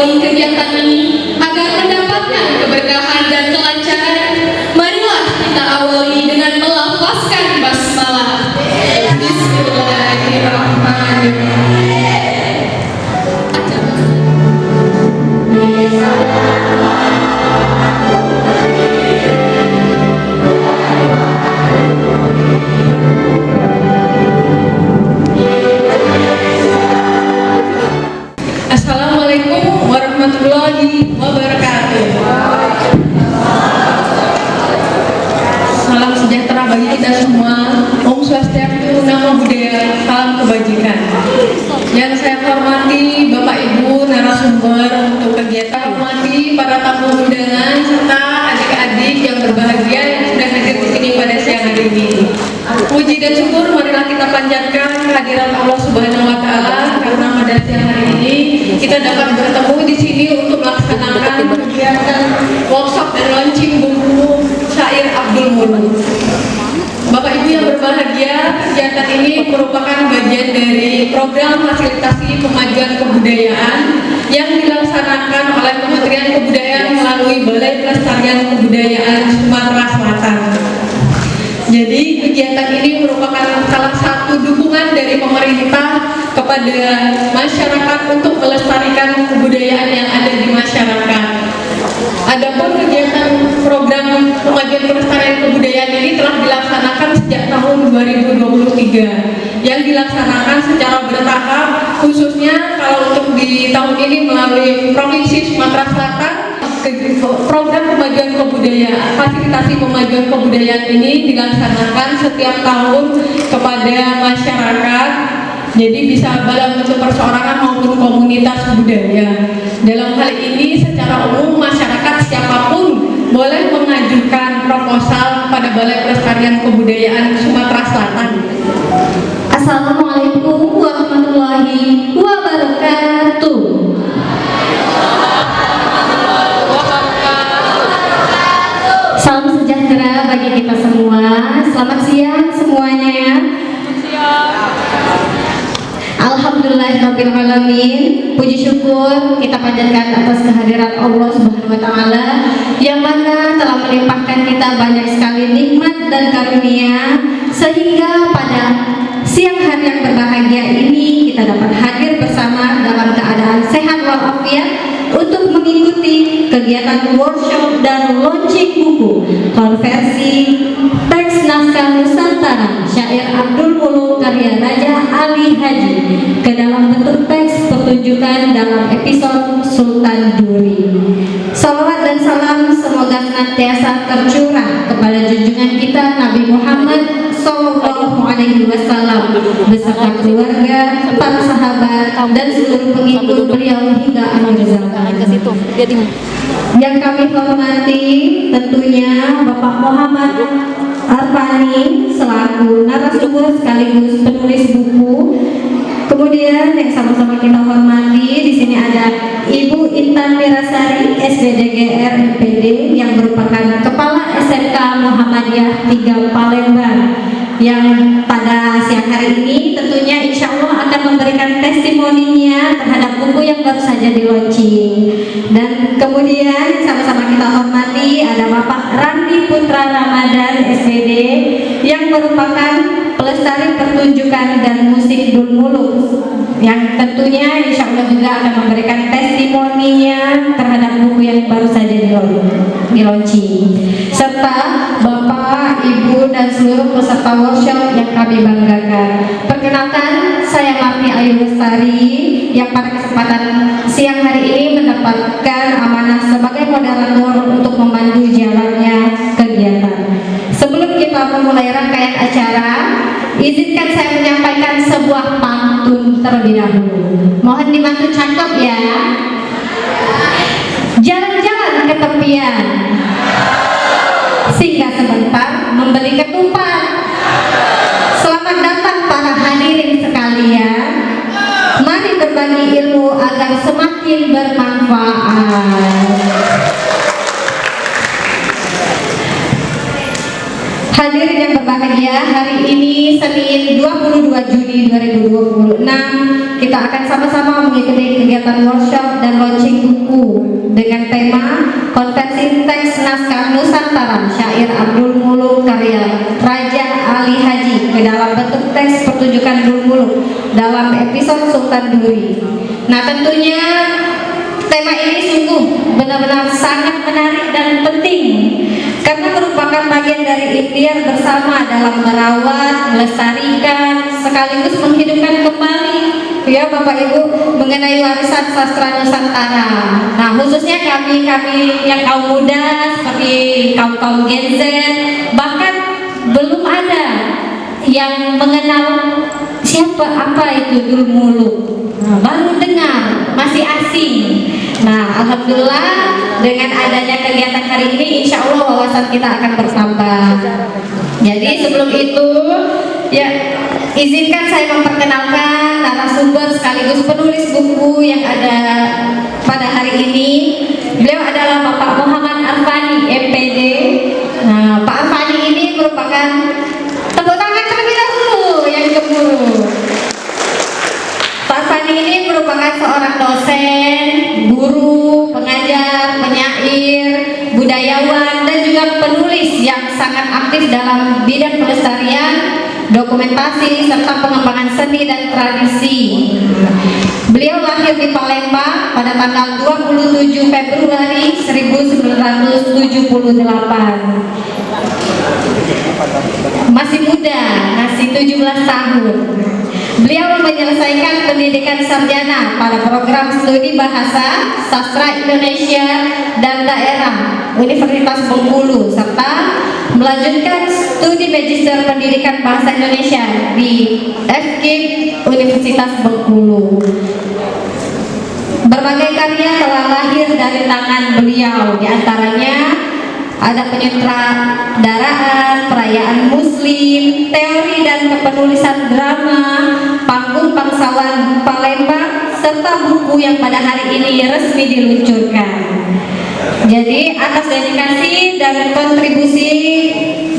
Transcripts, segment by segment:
mengawali kegiatan ini agar mendapatkan keberkahan dan kelancaran. Marilah kita awali dengan melafazkan basmalah. Bismillahirrahmanirrahim. Assalamualaikum warahmatullahi wabarakatuh. Salam sejahtera bagi kita semua. Om Swastiastu, Namo Buddhaya, salam kebajikan. Yang saya hormati Bapak Ibu narasumber untuk kegiatan, hormati para tamu undangan serta adik-adik yang berbahagia yang sudah hadir di sini pada siang hari ini. Puji dan syukur marilah kita panjatkan kehadiran Allah Subhanahu wa taala karena pada siang hari ini kita dapat bertemu di sini untuk melaksanakan kegiatan workshop dan launching buku syair Abdul Muluk. Bapak Ibu yang berbahagia, kegiatan ini merupakan bagian dari program fasilitasi pemajuan kebudayaan yang dilaksanakan oleh Kementerian Kebudayaan melalui Balai Pelestarian Kebudayaan Sumatera Selatan. Jadi kegiatan ini merupakan salah satu dukungan dari pemerintah kepada masyarakat untuk melestarikan kebudayaan yang ada di masyarakat. Adapun kegiatan program pemajuan pelestarian kebudayaan ini telah dilaksanakan sejak tahun 2023 yang dilaksanakan secara bertahap, khususnya kalau untuk di tahun ini melalui Provinsi Sumatera Selatan. Program pemajuan kebudayaan, fasilitasi pemajuan kebudayaan ini dilaksanakan setiap tahun kepada masyarakat. Jadi bisa dalam bentuk perseorangan maupun komunitas budaya. Dalam hal ini secara umum masyarakat siapapun boleh mengajukan proposal pada Balai Pelestarian Kebudayaan Sumatera Selatan. Assalamualaikum warahmatullahi wabarakatuh. Salam sejahtera bagi kita semua. Selamat siang semuanya. Alhamdulillahirabbil alamin. Puji syukur kita panjatkan atas kehadiran Allah Subhanahu wa taala yang mana telah melimpahkan kita banyak sekali nikmat dan karunia sehingga pada siang hari yang berbahagia ini kita dapat hadir bersama dalam keadaan sehat walafiat untuk mengikuti kegiatan workshop dan launching buku konversi teks naskah Nusantara syair Abdul Muluk karya Raja Ali Haji ke dalam bentuk teks pertunjukan dalam episode Sultan Duri. Salawat dan salam semoga senantiasa tercurah kepada junjungan kita Nabi Muhammad Sallallahu Alaihi Wasallam beserta keluarga, para sahabat dan seluruh pengikut beliau hingga akhir zaman. Yang kami hormati tentunya Bapak Muhammad Arfani selaku narasumber sekaligus penulis buku. Kemudian yang sama-sama kita hormati di sini ada Ibu Intan Mirasari SBDGR MPD yang merupakan Kepala SMK Muhammadiyah 3 Palembang yang pada siang hari ini tentunya insya Allah akan memberikan testimoninya terhadap buku yang baru saja di launching. Dan kemudian sama-sama kita hormati ada Bapak Randi Putra Ramadan SBD yang merupakan pelestari pertunjukan dan musik Dul Muluk yang tentunya insya Allah juga akan memberikan testimoninya terhadap buku yang baru saja di launching, serta Bapak, Ibu dan seluruh peserta workshop yang kami banggakan. Perkenalkan, saya Marti Ayu Lestari yang pada kesempatan siang hari ini mendapatkan amanah sebagai moderator untuk memandu jalannya kegiatan. Sebelum kita memulai rangkaian acara, izinkan saya menyampaikan sebuah pantun terlebih dahulu. Mohon dibantu cakep ya. Jalan-jalan ke tepian, singgah sebentar membeli ketupat. Selamat datang para hadirin sekalian. Mari berbagi ilmu agar semakin bermanfaat. Hadirin yang berbahagia, berbahagia, hari ini Senin 22 Juni 2026 kita akan sama-sama mengikuti kegiatan workshop dan launching buku dengan tema Konversi Teks Naskah Nusantara Syair Abdul Muluk karya Raja Ali Haji ke dalam bentuk teks pertunjukan Abdul Muluk dalam episode Sultan Duri. Nah, tentunya tema ini sungguh benar-benar sangat menarik dan penting karena merupakan bagian dari ikhtiar bersama dalam merawat, melestarikan, sekaligus menghidupkan kembali ya Bapak Ibu mengenai warisan sastra Nusantara. Nah, khususnya kami yang kaum muda seperti kaum Gen Z, bahkan belum ada yang mengenal siapa apa itu Abdul Muluk. Nah, baru dengar, masih asing. Nah, alhamdulillah dengan adanya kegiatan hari ini, insya Allah wawasan kita akan bertambah. Jadi sebelum itu, ya izinkan saya memperkenalkan narasumber sekaligus penulis buku yang ada pada hari ini. Beliau adalah Bapak Muhammad Arfani, MPD. Nah, Pak Arfani ini merupakan, tepuk tangan terlebih dahulu yang gemuruh. Pak Arfani ini merupakan seorang dosen, guru, pengajar, penyair, budayawan, dan juga penulis yang sangat aktif dalam bidang pelestarian, dokumentasi, serta pengembangan seni dan tradisi. Beliau lahir di Palembang pada tanggal 27 Februari 1978. Masih muda, masih 17 tahun. Beliau menyelesaikan pendidikan sarjana pada program studi bahasa, sastra Indonesia dan daerah Universitas Bengkulu, serta melanjutkan studi magister pendidikan bahasa Indonesia di FKIP Universitas Bengkulu. Berbagai karya telah lahir dari tangan beliau, diantaranya ada penyutradaraan, perayaan muslim, teori dan kepenulisan drama, panggung bangsawan Palembang, serta buku yang pada hari ini resmi diluncurkan. Jadi atas dedikasi dan kontribusi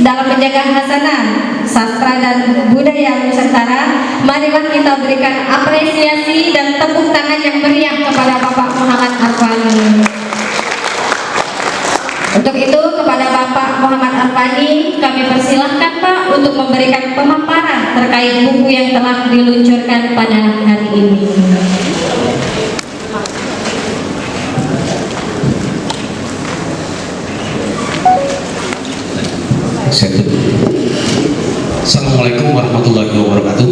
dalam menjaga hasanah sastra dan budaya Nusantara, marilah kita berikan apresiasi dan tepuk tangan yang meriah kepada Bapak Muhammad Arfani. Untuk itu kepada Bapak Muhammad Arfani kami persilahkan Pak untuk memberikan pemaparan terkait buku yang telah diluncurkan pada hari ini. Assalamualaikum warahmatullahi wabarakatuh.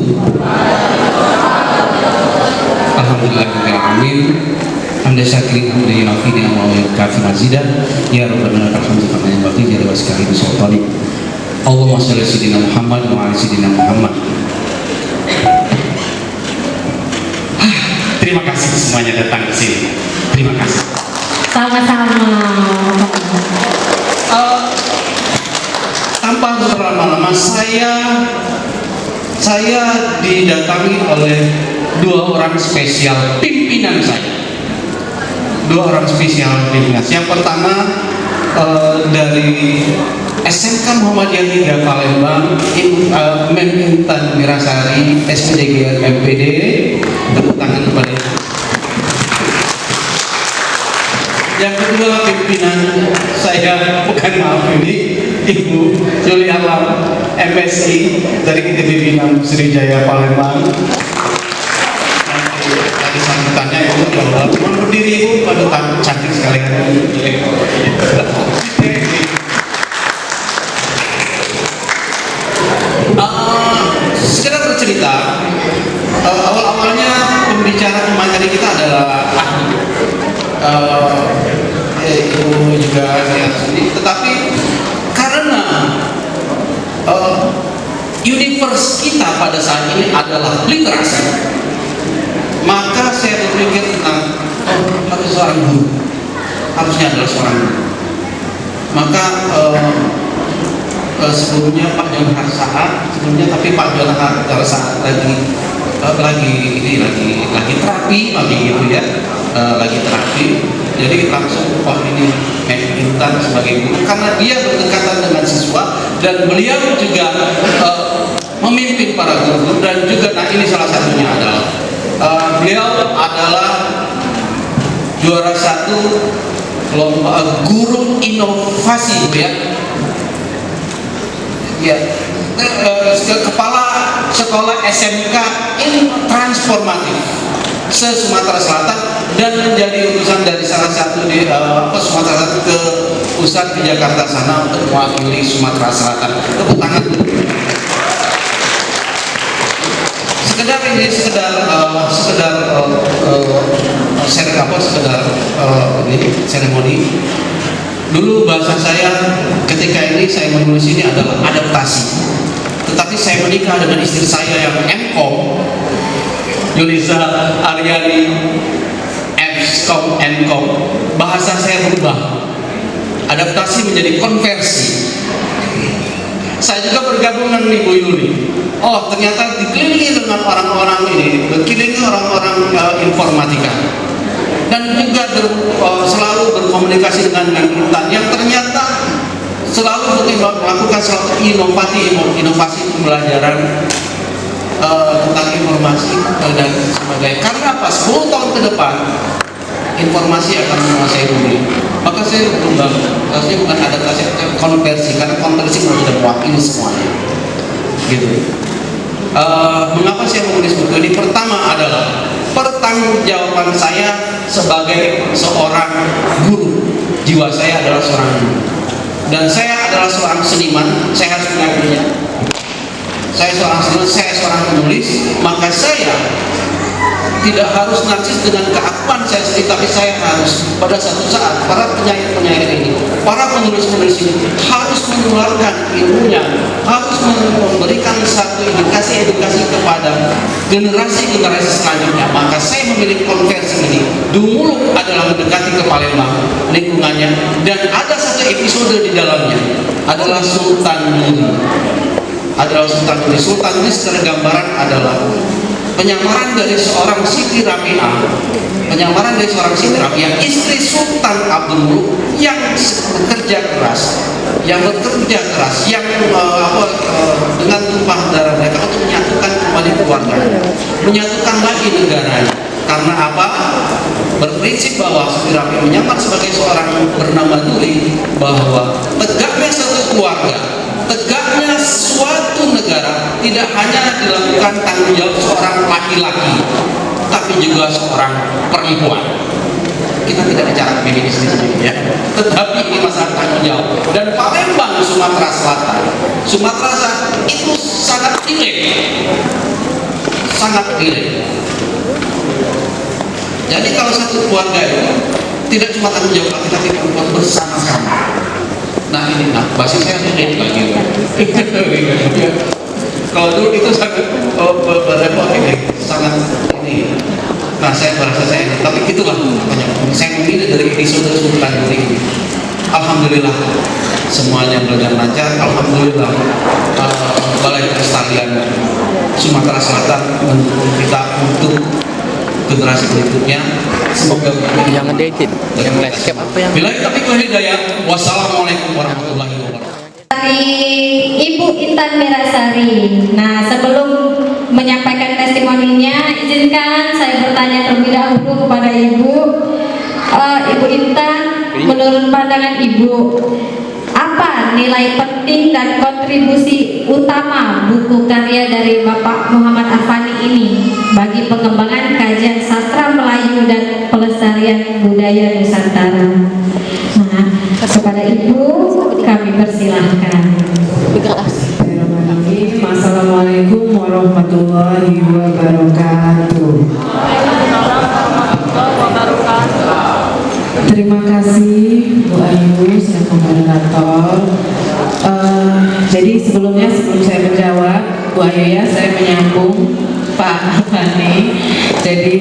Alhamdulillahirrahmanirrahim. Hamdan syakirin hamdan yunafi ni'amahu wa yukafi mazidah. Ya Rabbana lakal hamdu kama yanbaghi li wajhika sultani. Allahumma shalli ala sayyidina Muhammad wa ala sayyidina Muhammad. Terima kasih semuanya datang ke sini. Terima kasih. Sama-sama. Tanpa berlama-lama saya didatangi oleh dua orang spesial pimpinan saya. Yang pertama dari SMK Muhammadiyah Hidayah Palembang, Memintan Mirasari, SPDG MPD. Tepuk tangan kepada itu. Yang kedua pimpinan saya, bukan maaf ini, Ibu Juli Alam, MSI dari Kedinasan Sriwijaya Palembang. Tadi sambutannya itu bahwa cuma berdiri Ibu, pada cantik sekali. Sekedar bercerita, awal-awalnya pembicara materi kita adalah Ibu juga lihat sendiri, tetapi karena universe kita pada saat ini adalah literasi, maka saya berpikir tentang harus seorang guru, harusnya adalah seorang guru. Maka sebelumnya Pak Johan Saat, tapi Pak Johan Saat lagi terapi, gitu ya, lagi terapi. jadi langsung ini Intan sebagai guru karena dia berdekatan dengan siswa dan beliau juga memimpin para guru dan juga ini salah satunya adalah beliau adalah juara 1 lomba guru inovasi kepala sekolah SMK transformatif se-Sumatera Selatan dan menjadi utusan dari salah satu di Sumatera Selatan ke pusat ke Jakarta sana untuk mewakili Sumatera Selatan. Tepuk tangan. Sekedar seremoni. Dulu bahasa saya ketika ini saya menulis ini adalah adaptasi. Tetapi saya menikah dengan istri saya yang MKOM, Yulisa Aryani, Fskom, Nkom. Bahasa saya berubah. Adaptasi menjadi konversi. Saya juga bergabung dengan Ibu Yuli. Oh, ternyata dikelilingi dengan orang-orang ini, dikelilingi orang-orang informatika. Dan juga selalu berkomunikasi dengan Intan yang ternyata selalu melakukan suatu inovasi pembelajaran tentang informasi dan sebagainya. Karena apa? 10 tahun ke depan informasi akan menguasai dunia. Maka saya berubah, saya bukan adaptasi, konversi, karena konversi sudah mewakili semuanya. Gitu. Mengapa saya menulis buku ini? Pertama adalah pertanggungjawaban saya sebagai seorang guru. Jiwa saya adalah seorang guru. Dan saya adalah seorang seniman, saya harus mengakuinya. Saya seorang seniman, saya seorang penulis, maka saya tidak harus narsis dengan keakuan saya sendiri, tapi saya harus pada satu saat para penyair-penyair ini, para penulis-penulis ini harus menularkan ilmunya, harus memberikan satu edukasi kepada generasi-generasi selanjutnya. Maka saya memilih konversi ini. Dulu adalah mendekati ke Palembang, lingkungannya, dan ada satu episode di dalamnya adalah Sultan Nuri. Sultan Nuri secara gambaran adalah penyamaran dari seorang Siti Rabi'ah, istri Sultan Abdul Muluk yang bekerja keras, yang dengan tumpah darah mereka untuk menyatukan kembali keluarga, menyatukan lagi negaranya. Karena apa? Berprinsip bahwa Siti Rabi'ah menyamar sebagai seorang bernama Nuri, bahwa tegaknya satu keluarga, tegaknya suatu negara tidak hanya dilakukan tanggung jawab seorang laki-laki, tapi juga seorang perempuan. Kita tidak bicara feminis di sini ya, tetapi ini masalah tanggung jawab. Dan Palembang, Sumatera Selatan itu sangat relate. Jadi kalau satu keluarga itu tidak cuma tanggung jawab laki-laki, perempuan bersama-sama. Nah ini, bahasa saya relate lagi. Kalau dulu itu sangat berepot ini, sangat ini. Nah saya merasa saya, tapi itulah saya memilih dari episode Sultan Nuri ini. Alhamdulillah semuanya berjalan lancar. Alhamdulillah Balai Pelestarian Sumatera Selatan mendukung kita untuk generasi berikutnya. Semoga yang ngedit, yang landscape apa yang bila tapi hidayah. Wassalamualaikum warahmatullahi wabarakatuh. Dari Ibu Intan Mirasari. Nah, sebelum menyampaikan testimoninya, izinkan saya bertanya terlebih dahulu kepada Ibu. Ibu Intan, menurut pandangan Ibu, apa nilai penting dan kontribusi utama buku karya dari Bapak Muhammad Arfani ini bagi pengembangan kajian sastra Melayu dan pelestarian budaya Nusantara? Nah, kepada Ibu kami persilahkan. Assalamualaikum warahmatullahi wabarakatuh. Terima kasih Bu Ayu selaku moderator. Jadi sebelum saya menjawab Bu Ayu ya, saya menyambung Pak Arfani. Jadi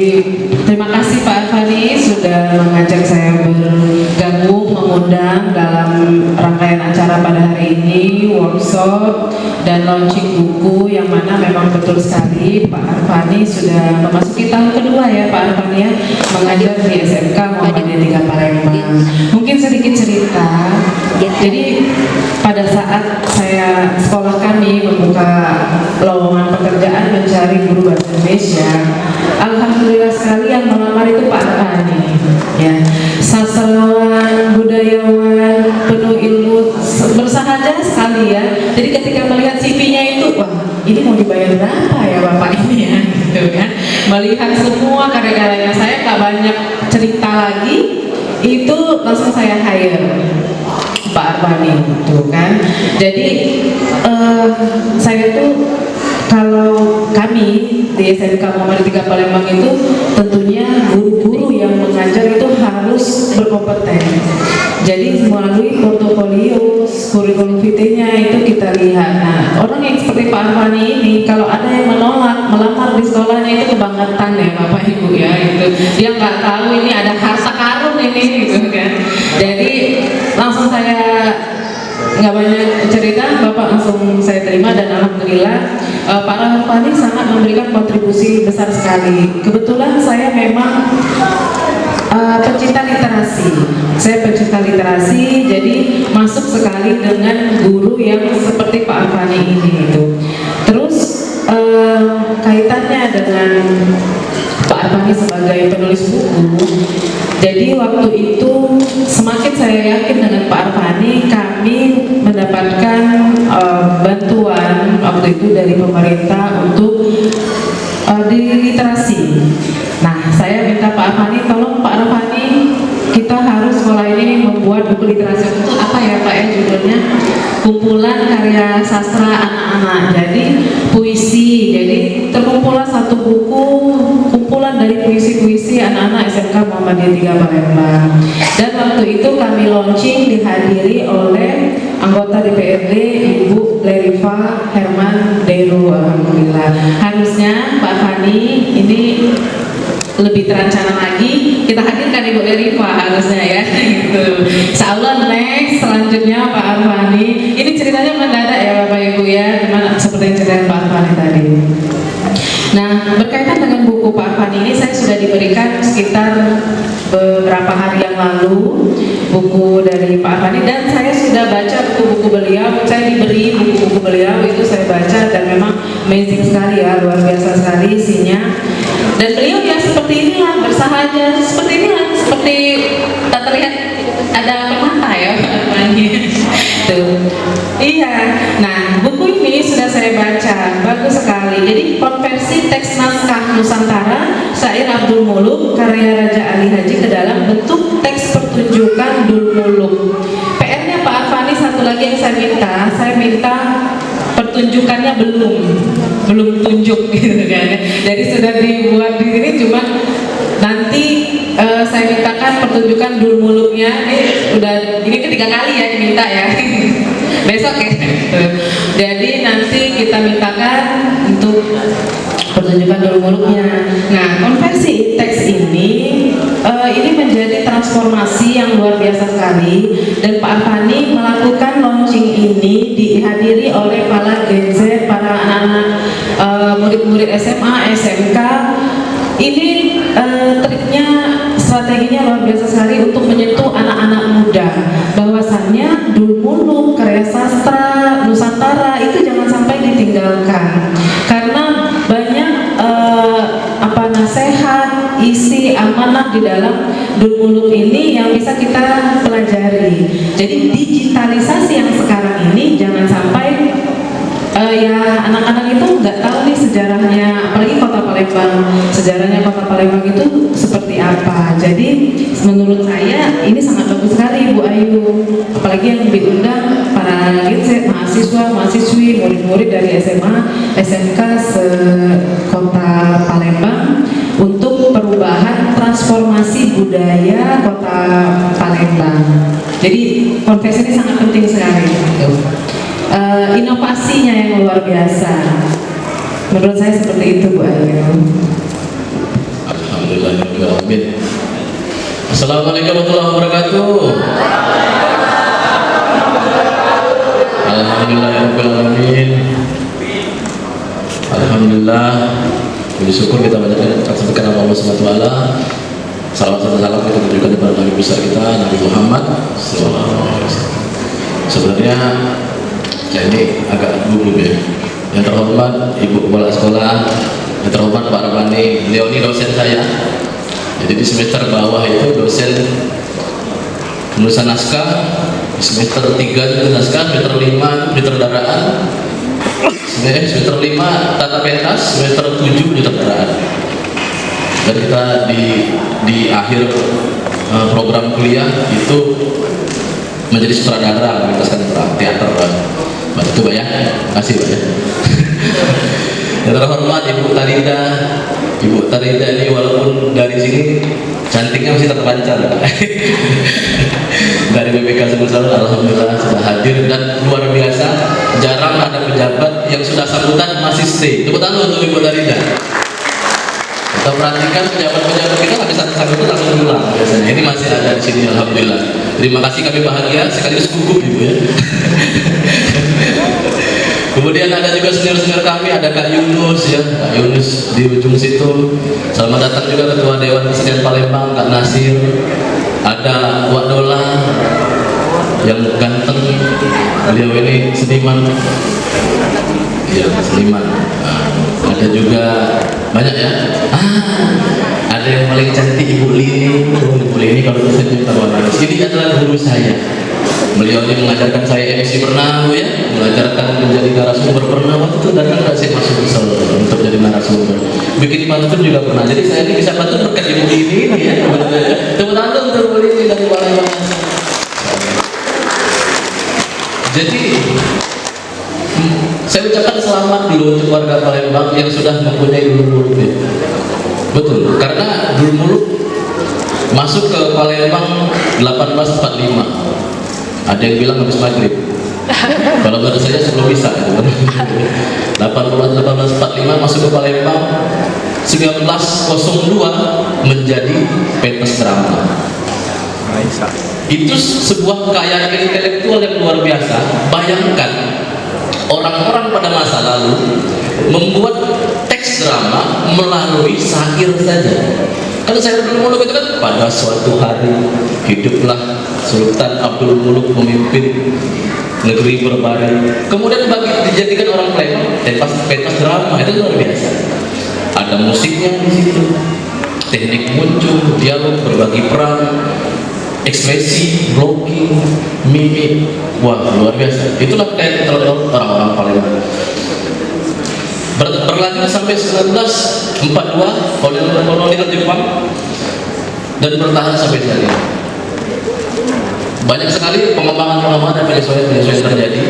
terima kasih Pak Arfani sudah mengajak saya bergabung mengundang dalam rangkaian acara pada hari ini, workshop dan launching buku, yang mana memang betul sekali Pak Arfani sudah memasuki tahun kedua ya Pak Arfani ya, mengajar di SMK Muhammadiyah 3 Palembang. Mungkin sedikit cerita. Jadi pada saat saya sekolah kami membuka lowongan pekerjaan mencari guru bahasa Indonesia, alhamdulillah sekali yang melamar itu Pak Arfani ya, sastrawan, budayawan, penuh ilmu, bersahaja sekali ya. Jadi ketika melihat CV-nya itu, wah ini mau dibayar berapa ya Bapak ini ya, gitu kan. Melihat semua karya-karyanya, saya tak banyak cerita lagi, itu langsung saya hire Pak Arfani gitu kan. Jadi saya tuh, kalau kami di SMK Muhammadiyah 3 Palembang itu tentunya guru-guru yang mengajar itu harus berkompeten. Jadi melalui portofolio, kurikulum vitae-nya itu kita lihat. Nah, orang yang seperti Pak Arfani ini, kalau ada yang menolak melamar di sekolahnya itu kebangetan ya Bapak Ibu ya, itu dia nggak tahu ini ada harta karun ini gitu kan. Jadi langsung saya nggak banyak cerita, Bapak langsung saya terima, dan alhamdulillah Pak Arfani sangat memberikan kontribusi besar sekali. Kebetulan saya memang pencinta literasi. Saya pencinta literasi, jadi masuk sekali dengan guru yang seperti Pak Arfani ini itu. Terus kaitannya dengan Pak Arfani sebagai penulis buku. Jadi waktu itu semakin saya yakin dengan Pak Arfani, kami mendapatkan bantuan waktu itu dari pemerintah untuk di literasi. Nah, saya minta Pak Arfani, tolong Pak Arfani, kita harus sekolah ini membuat buku literasi. Itu apa ya Pak ya judulnya? Kumpulan karya sastra anak-anak. Jadi puisi. Jadi terkumpullah satu buku kumpulan dari puisi-puisi anak-anak SMK Muhammadiyah 3 Palembang. Dan waktu itu kami launching dihadiri oleh anggota DPRD Ibu Leriva Herman Deru. Alhamdulillah. Harusnya Pak Fani ini lebih terencana lagi kita hadirkan Ibu Leriva harusnya ya gitu. Insyaallah next selanjutnya Pak Arfani. Ini ceritanya mendadak ya Bapak Ibu ya, seperti yang cerita Pak Arfani tadi. Nah, berkaitan dengan buku Pak Arfani ini, saya sudah diberikan sekitar beberapa hari yang lalu buku dari Pak Arfani, dan saya sudah baca buku-buku beliau. Saya diberi buku-buku beliau, itu saya baca dan memang amazing sekali ya, luar biasa sekali isinya. Dan beliau ya seperti inilah, bersahaja seperti inilah, seperti tak terlihat ada permata ya Pak Arfani. Tuh. Iya. Nah, buku ini sudah saya baca, bagus sekali. Jadi konversi teks naskah Nusantara syair Abdul Muluk karya Raja Ali Haji ke dalam bentuk teks pertunjukan Dul Muluk. PR-nya Pak Arfani satu lagi yang saya minta pertunjukannya belum tunjuk gitu kan. Jadi sudah dibuat di sini, cuma nanti saya mintakan pertunjukan Dul Muluknya. Ini ketiga kali ya diminta ya. Besok ya. Jadi nanti kita mintakan untuk pertunjukan Dul Muluknya. Nah, konversi teks ini menjadi transformasi yang luar biasa sekali, dan Pak Arfani melakukan launching ini dihadiri oleh para Gen Z, para anak-anak murid-murid SMA, SMK. Ini triknya, strateginya luar biasa sekali untuk menyentuh anak-anak muda, bahwasannya Dul Muluk, karya sastra Nusantara itu jangan sampai ditinggalkan, karena banyak nasihat, isi, amanah di dalam Dul Muluk ini yang bisa kita pelajari. Jadi digitalisasi yang sekarang ini jangan sampai ya anak-anak itu nggak tahu nih sejarahnya, apalagi Kota Palembang, sejarahnya Kota Palembang itu seperti apa. Jadi menurut saya ini sangat bagus sekali Bu Ayu, apalagi yang diundang para mahasiswa, mahasiswi, murid-murid dari SMA, SMK se-Kota Palembang untuk perubahan transformasi budaya Kota Palembang. Jadi konversi ini sangat penting sekali. Inovasinya yang luar biasa. Menurut saya seperti itu Bu Ayu. Alhamdulillahirrahmanirrahim. Assalamualaikum warahmatullahi wabarakatuh. Alhamdulillahirrahmanirrahim. Alhamdulillah, puji syukur kita panjatkan kepada Allah Subhanahu wa taala. Salawat dan salam kita tujukan kepada Nabi besar kita, Nabi Muhammad SAW. Sebenarnya saya ini agak gugup ya. Yang terhormat Ibu Kepala Sekolah, yang terhormat Pak Rabani, beliau ini dosen saya. Jadi di semester bawah itu dosen penulisan naskah, di semester 3 itu naskah, semester 5 penyutradaraan, semester 5 tata pentas, semester 7 penyutradaraan. Dan kita di akhir program kuliah itu menjadi sutradara, mengentaskan teater. Pak itu Pak ya, kasih Pak ya. Yang terhormat Ibu Tarida. Ibu Tarida ini walaupun dari sini cantiknya masih terpancar. Dari BPK Sumsel, alhamdulillah sudah hadir dan luar biasa. Jarang ada pejabat yang sudah sambutan masih stay. Tepuk tangan untuk Ibu Tarida. Kita perhatikan pejabat-pejabat kita habis sambutan langsung pulang biasanya. Ini masih ada di sini, alhamdulillah. Terima kasih, kami bahagia sekaligus gugup Ibu ya. Kemudian ada juga senior-senior kami, ada Kak Yunus ya, Kak Yunus di ujung situ. Selamat datang juga Ketua Dewan Kesenian Palembang, Kak Nasir. Ada Wak Dola yang ganteng, beliau ini seniman. Ya, seniman. Ada juga banyak ya. Ada yang paling cantik Ibu Lini. Ibu Lini kalau tersenyum tawa manis. Ini adalah guru saya. Beliau ini mengajarkan saya MC Bernama ya, mengajarkan menjadi narasumber pernah. Waktu itu datang nggak saya masuk Sumsel untuk jadi narasumber. Bikin pantun juga pernah. Jadi saya ini bisa pantun berkat Ibu ini ya. Tepuk tangan untuk Ibu ini dari Palembang. Jadi saya ucapkan selamat dulu untuk warga Palembang yang sudah mempunyai Dulur Muluk ya. Betul, karena Dulur Muluk masuk ke Palembang 1845. Ada yang bilang habis maghrib. Kalau menurut saya sebelum bisa. 1845 masuk ke Palembang, 1902 menjadi pentas drama. Itu sebuah kekayaan intelektual yang luar biasa. Bayangkan orang-orang pada masa lalu membuat teks drama melalui syair saja. Kalau saya Abdul Muluk itu kan pada suatu hari hiduplah Sultan Abdul Muluk memimpin negeri berbaring. Kemudian dijadikan orang Palembang pentas drama itu luar biasa. Ada musiknya di situ, teknik muncul, dialog, berbagi peran, ekspresi, blocking, mimik, wah luar biasa. Itulah kayak orang-orang Palembang. Berlanjut sampai 1942 kolonial Jepang dan bertahan sampai saat ini. Banyak sekali pengembangan dan penyesuaian terjadi.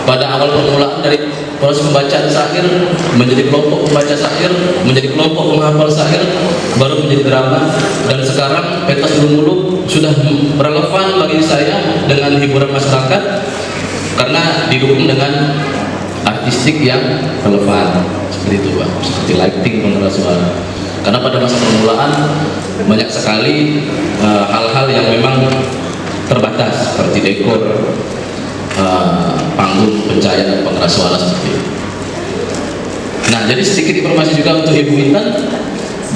Pada awal permulaan dari proses pembacaan syair menjadi kelompok pembaca syair, menjadi kelompok penghafal syair, baru menjadi drama, dan sekarang pentas Dulur Muluk sudah relevan bagi saya dengan hiburan masyarakat karena didukung dengan artistik yang relevan seperti itu Pak, seperti lighting, pengeras suara. Karena pada masa permulaan banyak sekali hal-hal yang memang terbatas seperti dekor, panggung, pencahayaan, dan pengeras suara seperti itu. Nah, jadi sedikit informasi juga untuk Ibu Intan.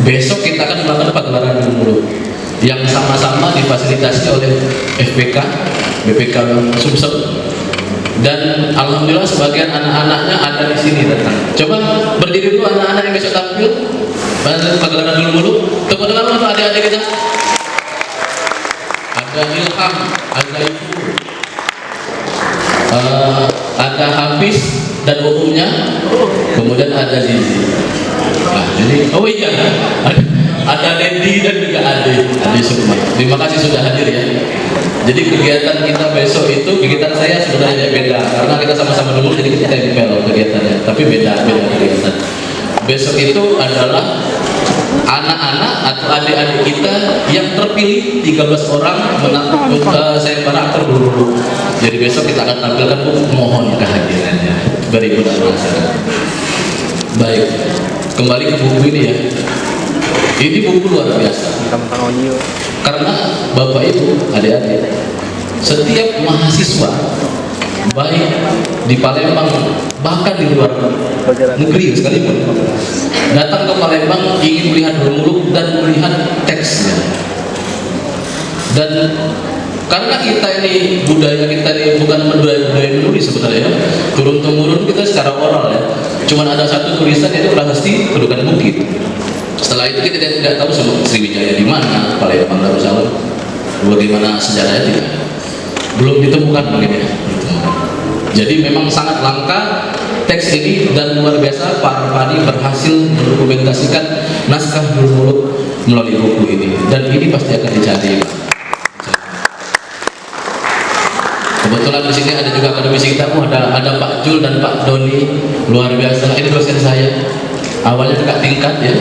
Besok kita akan melakukan pagelaran Dulur Muluk yang sama-sama difasilitasi oleh FPK, BPK Sumsel. Dan alhamdulillah sebagian anak-anaknya ada di sini datang. Coba berdiri dulu anak-anak yang besok tampil pada pagelaran Dulur Muluk. Tepuk tangan untuk adik-adik kita. Ada Ilham, ada Ibu, ada Hafiz dan umumnya, kemudian ada Zizi. Nah, jadi oh iya, ada Dedi dan juga Ade semua. Terima kasih sudah hadir ya. Jadi kegiatan kita besok itu, kegiatan saya sebenarnya beda karena kita sama-sama dulu, jadi kita tempel kegiatannya, tapi beda kegiatan. Besok itu adalah anak-anak atau adik-adik kita yang terpilih 13 orang sayembara aktor Dulur Muluk. Jadi besok kita akan tampilkan, mohon kehadirannya berikut masyarakat. Baik, kembali ke buku ini ya. Ini buku luar biasa. rekaman audio. Karena Bapak Ibu, adik-adik, setiap mahasiswa baik di Palembang bahkan di luar negeri sekalipun datang ke Palembang ingin melihat Muluk dan melihat teksnya. Dan karena kita ini budaya kita ini bukan budaya menulis sebenarnya, turun temurun kita secara oral ya. Cuman ada satu tulisan yaitu Prasasti Kedukan Bukit. Setelah itu kita tidak tahu Sriwijaya di mana, Palembang, Darussalam, bagaimana sejarahnya tidak, belum ditemukan mungkin ya. Jadi memang sangat langka teks ini dan luar biasa Pak Arfani berhasil mendokumentasikan naskah Muluk melalui buku ini dan ini pasti akan dicari. Kebetulan di sini ada juga akademisi kita, ada Pak Jul dan Pak Doni, luar biasa. Ini dosen saya. Awalnya dekat tingkat ya.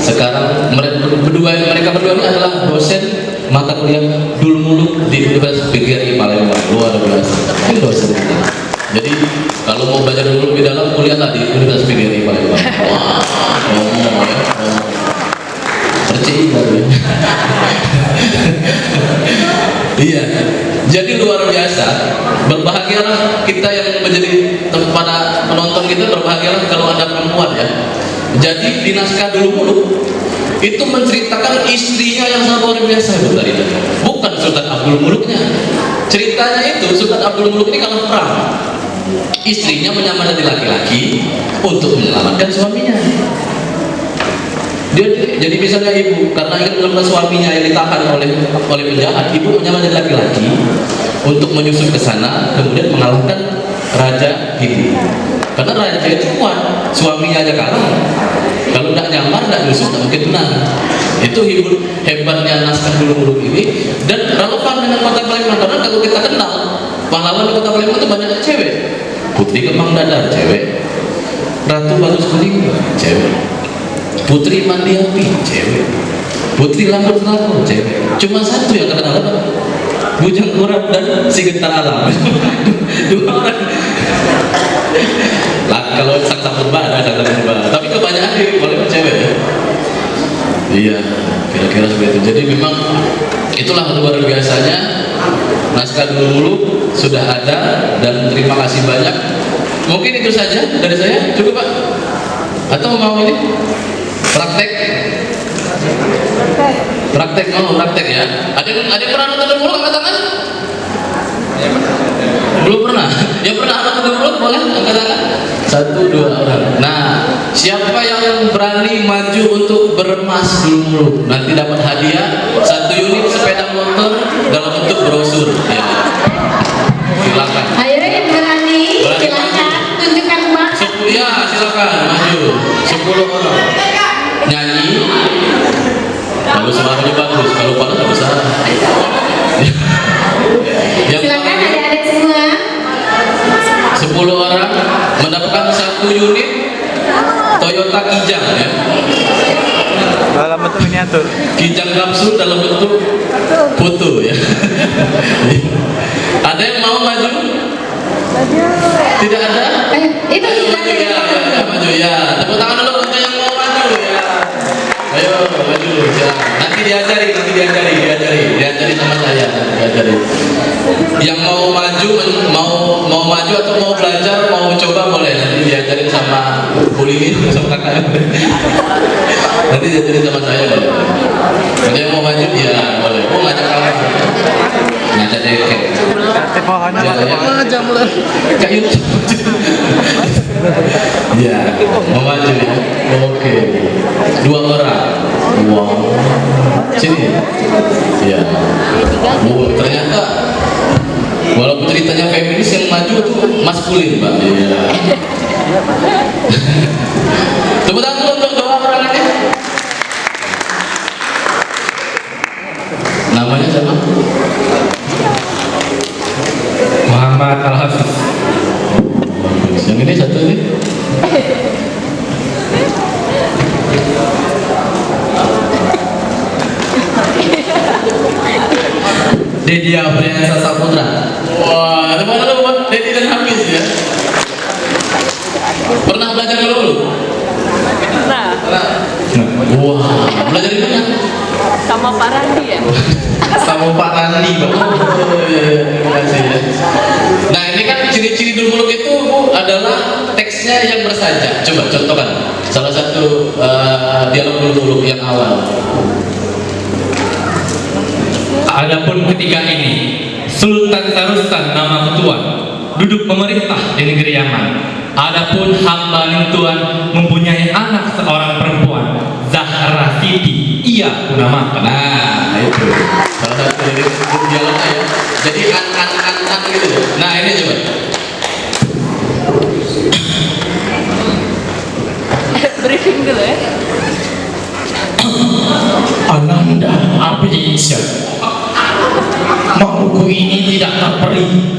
Sekarang mereka berdua ini adalah dosen mata kuliah Dul Muluk di Universitas PGRI Palembang. Luar biasa. Ini dosen kita. Jadi kalau mau belajar dulu lebih dalam, kuliahlah di Universitas PGRI Palembang. Wah, ngomong ya. Percaya ya. Iya. Jadi luar biasa. Berbahagialah kita yang menjadi pada penonton kita, berbahagialah kalau ada perempuan ya. Jadi di naskah Dul Muluk itu menceritakan istrinya yang sangat luar biasa tadi. Bukan Sultan Abdul Muluknya. Ceritanya itu Sultan Abdul Muluk ini kalah perang. Istrinya menyamar jadi laki-laki untuk menyelamatkan suaminya. Dia jadi misalnya ibu karena ingin menyelamatkan suaminya yang ditahan oleh penjahat, ibu menyamar jadi laki-laki untuk menyusup ke sana, kemudian mengalahkan Raja Hindu. Karena raja itu kuat, suaminya aja kalah. Kalau tidak nyamar, tidak nyusup, tidak mungkin menang. Itu hebatnya naskah Dul Muluk ini dan relevan dengan kota Palembang. Karena kalau kita kenal pahlawan di kota Palembang itu banyak cewek. Putri Kemang Dadar cewek, Ratu Balus Kuning cewek, Putri Mandiapi cewek, Putri Lampur Selako cewek. Cuma satu yang terkenal apa? Bujang Kurap dan Si Gentar Alam. Dua orang. Lah kalau sang purba ada sang purba. Tapi kebanyakan di Palembang cewek ya. Iya, kira-kira seperti itu. Jadi memang itulah luar biasanya naskah Dul Muluk sudah ada dan terima kasih banyak. Mungkin itu saja dari saya. Cukup Pak? Atau mau ini? Praktek? Praktek, praktek ya. Ada yang pernah nonton Dul Muluk angkat tangan? Belum pernah? Yang pernah nonton Dul Muluk boleh angkat tangan? 1, 2 orang. Nah, siapa yang berani maju untuk beremas Dul Muluk nanti dapat hadiah 1 unit sepeda motor dalam bentuk brosur. Ya. Silakan. Ayo yang berani, silakan tunjukkan bakat. Ya, silakan maju. 10 orang. Nyanyi. Kalau suaranya bagus, kalau panas nggak bisa. Silakan adik-adik semua. 10 orang mendapatkan 1 unit Toyota Kijang ya. Dalam bentuk miniatur. Kijang kapsul dalam bentuk foto ya. Ada yang mau maju? Tidak ada? Itu Ayo maju silakan. ya, maju ya. Tepuk tangan dulu untuk yang mau maju ya. Ayo maju silakan. Nanti diajari sama saya. Diajari. Yang mau maju atau mau belajar, mau coba boleh. Nanti diajarin sama Pulingin sama kakak. Nanti diajarin sama saya boleh. Ada yang mau maju ya boleh. Oh ngajak kawan. Ngajak deket. Jam lah. Kayak YouTube. Ya, mau maju ya. Oke. 2 orang. Wow. Sini. Ya. Oh, ternyata walaupun ceritanya feminis yang maju itu maskulin, Pak. Iya. Tepuk tangan untuk 2 orang ini. Namanya siapa? Muhammad Al-Hafiz. Yang ini satu ini. Dedi Apriansa Saputra. Wah, teman-teman buat Dedi dan Hafiz ya. Pernah belajar dulu? Nah, Wah, belajar di mana? sama Pak Randi ya. Sama Pak Randi, Pak. Terima kasih ya. Nah, ini kan ciri-ciri dul muluk itu Bu, adalah teksnya yang bersajak. Coba contohkan salah satu dialog dul muluk yang awal. Adapun ketika ini Sultan Sarustan nama ketua duduk memerintah di negeri Yaman. Adapun hamba Tuhan mempunyai anak seorang perempuan, Zahra Siti, ia kunamakan. Nah, itu salah satu dari dialognya ya. Jadi an gitu. Nah, ini coba. Briefing dulu ya. Ananda Abhijaya, makhlukku ini tidak terperi,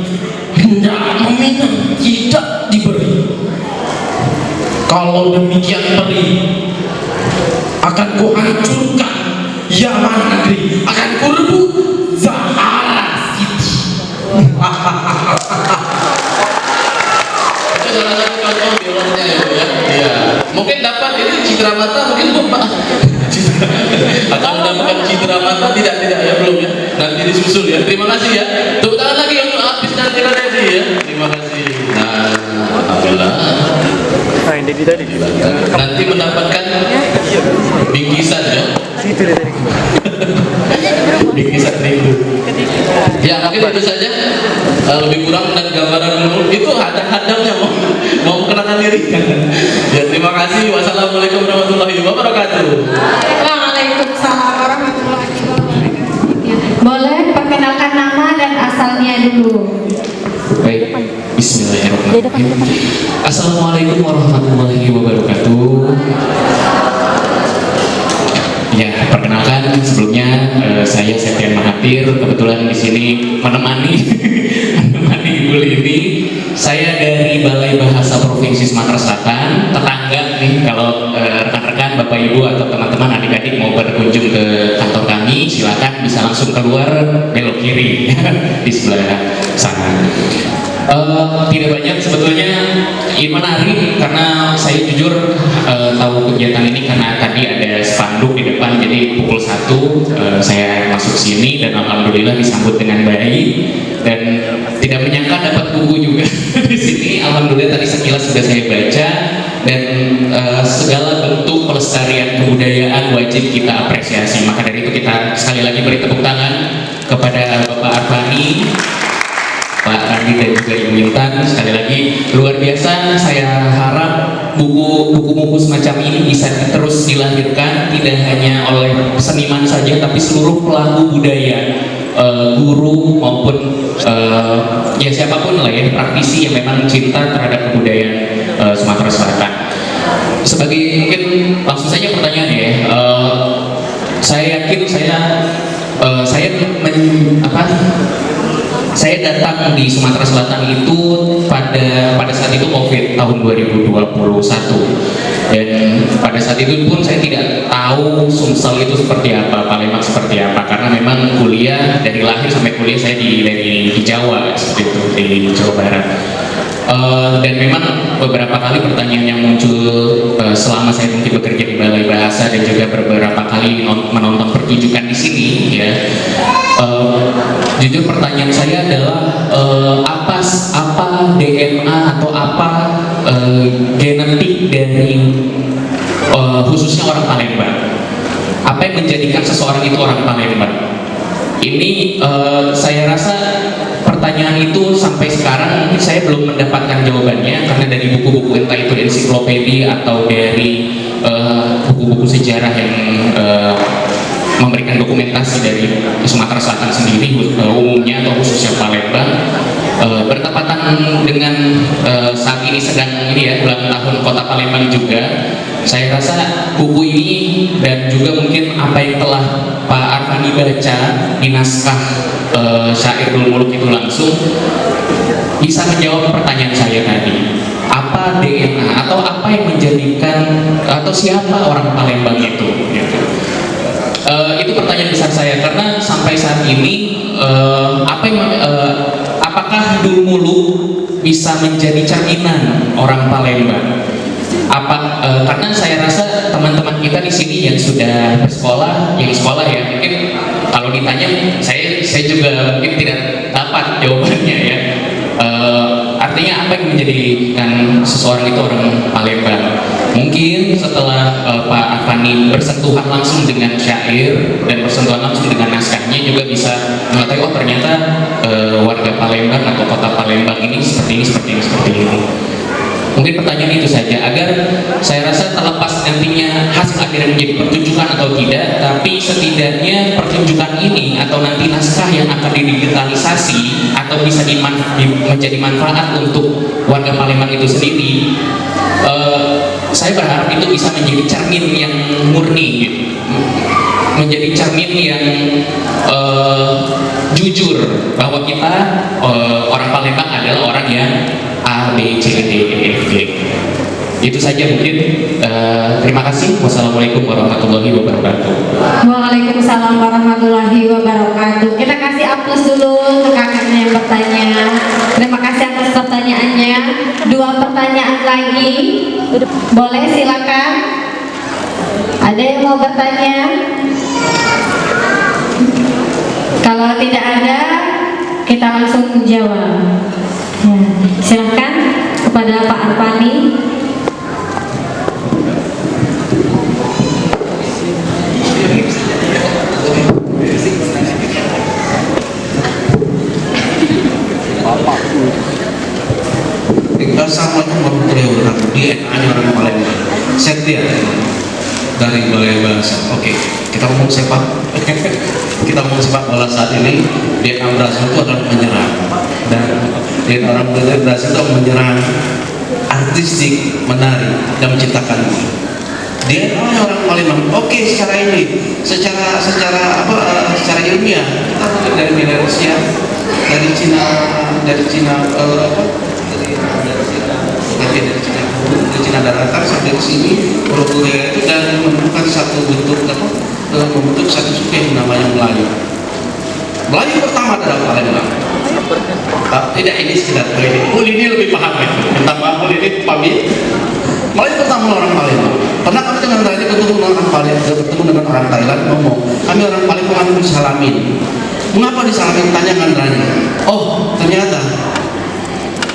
hendak meminang tidak diberi. Kalau demikian peri, akan kuhancurkan Yaman negeri, akan kurebut Zahra Siti. Itu salah satu contoh dialognya ya, Bu, ya. Iya. Mungkin dapat ini citra mata, mungkin Bapak akan mendapatkan citra mata, tidak ya, belum ya. Nanti disusul ya. Terima kasih ya. Tepuk tangan lagi untuk Apis dan Tira Dedi ya. Terima kasih. Nah, alhamdulillah. Nah, ini tadi. Nanti mendapatkan bingkisan ya. Bingkisan rindu. Ya, mungkin itu saja. Lebih kurang dan gambaran dulu itu hadap-hadapnya mau kenalkan diri. Ya, terima kasih. Wassalamualaikum warahmatullahi wabarakatuh. Waalaikumsalam warahmatullahi wabarakatuh. Boleh perkenalkan nama dan asalnya dulu. Baik, bismillahirrahmanirrahim. Assalamualaikum warahmatullahi wabarakatuh. Ya, perkenalkan sebelumnya saya Septian Mahathir, kebetulan di sini menemani Ibu Lini. Saya dari Balai Bahasa Provinsi Sumatera Selatan, tetangga nih. Kalau rekan-rekan, Bapak Ibu atau teman-teman adik-adik mau berkunjung ke kantor kami, silakan bisa langsung keluar belok kiri di sebelah sana. Tidak banyak sebetulnya, ini menarik karena saya jujur tahu kegiatan ini karena tadi ada spanduk di depan, jadi pukul 1 saya masuk sini dan alhamdulillah disambut dengan baik dan tidak menyangka dapat buku juga di sini. Alhamdulillah tadi sekilas sudah saya baca dan segala bentuk pelestarian kebudayaan wajib kita apresiasi. Maka dari itu kita sekali lagi beri tepuk tangan kepada Bapak Arfani, Pak Randi dan juga Ibu Intan. Sekali lagi luar biasa. Saya harap buku-buku semacam ini bisa terus dilahirkan, tidak hanya oleh seniman saja tapi seluruh pelaku budaya, guru maupun ya siapapun lah ya, praktisi yang memang cinta terhadap kebudayaan Sumatera Selatan. Sebagai mungkin langsung saja pertanyaannya ya, saya yakin saya datang di Sumatera Selatan itu pada saat itu COVID tahun 2021 dan pada saat itu pun saya tidak tahu Sumsel itu seperti apa, Palembang seperti apa, karena memang kuliah dari lahir sampai kuliah saya dari Jawa seperti itu, di Jawa Barat. Dan memang beberapa kali pertanyaan yang muncul selama saya mungkin bekerja di Balai Bahasa dan juga beberapa kali menonton pertunjukan di sini ya. Jujur pertanyaan saya adalah apa DNA atau apa genetik dari khususnya orang Palembang? Apa yang menjadikan seseorang itu orang Palembang? Ini saya rasa pertanyaan itu sampai sekarang saya belum mendapatkan jawabannya, karena dari buku-buku entah itu ensiklopedia atau dari buku-buku sejarah yang memberikan dokumentasi dari Sumatera Selatan sendiri umumnya atau khususnya Palembang, bertepatan dengan saat ini sedang ini ya ulang tahun Kota Palembang juga. Saya rasa buku ini dan juga mungkin apa yang telah Pak Arfani baca di naskah syair Dul Muluk itu langsung bisa menjawab pertanyaan saya tadi. Apa DNA atau apa yang menjadikan atau siapa orang Palembang itu? Gitu. Itu pertanyaan besar saya karena sampai saat ini apakah Dul Muluk bisa menjadi cerminan orang Palembang? Karena saya rasa teman-teman kita di sini yang sudah bersekolah, yang sekolah ya, mungkin kalau ditanya saya juga mungkin tidak dapat jawabannya ya. Artinya apa yang menjadikan seseorang itu orang Palembang? Mungkin setelah Pak Afani bersentuhan langsung dengan syair dan bersentuhan langsung dengan naskahnya juga bisa mengetahui oh ternyata warga Palembang atau kota Palembang ini seperti ini. Mungkin pertanyaan itu saja agar saya rasa terlepas nantinya hasil akhirnya menjadi pertunjukan atau tidak, tapi setidaknya pertunjukan ini atau nanti naskah yang akan didigitalisasi atau bisa menjadi manfaat untuk warga Palembang itu sendiri, saya berharap itu bisa menjadi cermin yang murni gitu. Menjadi cermin yang jujur bahwa kita orang Palembang adalah orang yang A, B, C, D, E, F, G. Itu saja mungkin. Terima kasih. Wassalamualaikum warahmatullahi wabarakatuh. Waalaikumsalam warahmatullahi wabarakatuh. Kita kasih aplaus dulu untuk kakaknya yang bertanya. Terima kasih atas pertanyaannya. 2 pertanyaan lagi. Boleh, silakan. Ada yang mau bertanya? Kalau tidak ada, kita langsung menjawab. Silakan kepada Pak Arpani. Assalamualaikum warahmatullahi wabarakatuh. DNA-nya orang Palembang. Setia dari Balai Bahasa. Oke, kita ngomong sepak. Kita ngomong sepak bola saat ini. DNA Brazil itu adalah menyerang, dan DNA orang Brazil itu menyerang, artistik, menari, dan menciptakan. DNA-nya orang Palembang. Oke, secara ini, secara ilmiah, kita mulai dari Belarusia, dari Cina daratan sampai ke sini Pulau Korea itu, dan menemukan satu bentuk membentuk satu suku yang namanya Melayu. Melayu pertama adalah Palembang. Tidak, ini sekedar ini lebih paham ya. Minta maaf ini pamit. Melayu pertama orang Palembang. Pernah kami dengan tadi bertemu dengan orang Palembang, bertemu dengan orang Thailand, ngomong kami orang Palembang, kami disalamin. Mengapa disalamin? Tanya ngandranya. Oh, ternyata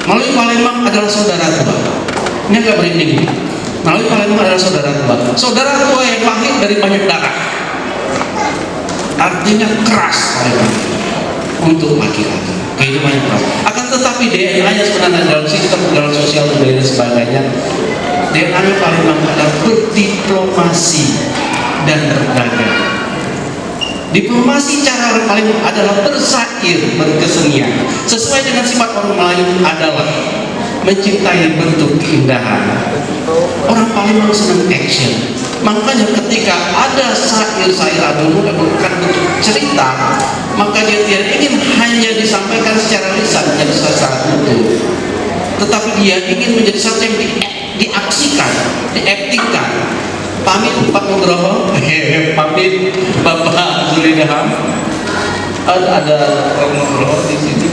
melalui Palembang adalah saudara tua. Ini agak merinding. Melalui Palembang adalah saudara tua. Saudara tua yang lahir dari banyak darah. Artinya keras Palembang untuk laki-laki. Kehidupannya keras. Akan tetapi DNA-nya sebenarnya dalam sistem, dalam sosial budaya dan sebagainya, DNA-nya Palembang adalah berdiplomasi dan berdagang. Diplomasi cara orang Palembang adalah bersair, berkesenian. Sesuai dengan sifat orang Melayu adalah mencintai bentuk keindahan. Orang Palembang senang action. Makanya ketika ada sair-sair atau bukan bentuk cerita, maka dia tidak ingin hanya disampaikan secara lisan menjadi secara utuh, tetapi dia ingin menjadi satu yang diaksikan, diaktingkan. Pamit Pak Nugroho, pamit Bapak Zulidaham. Ada Pak Nugroho di sini.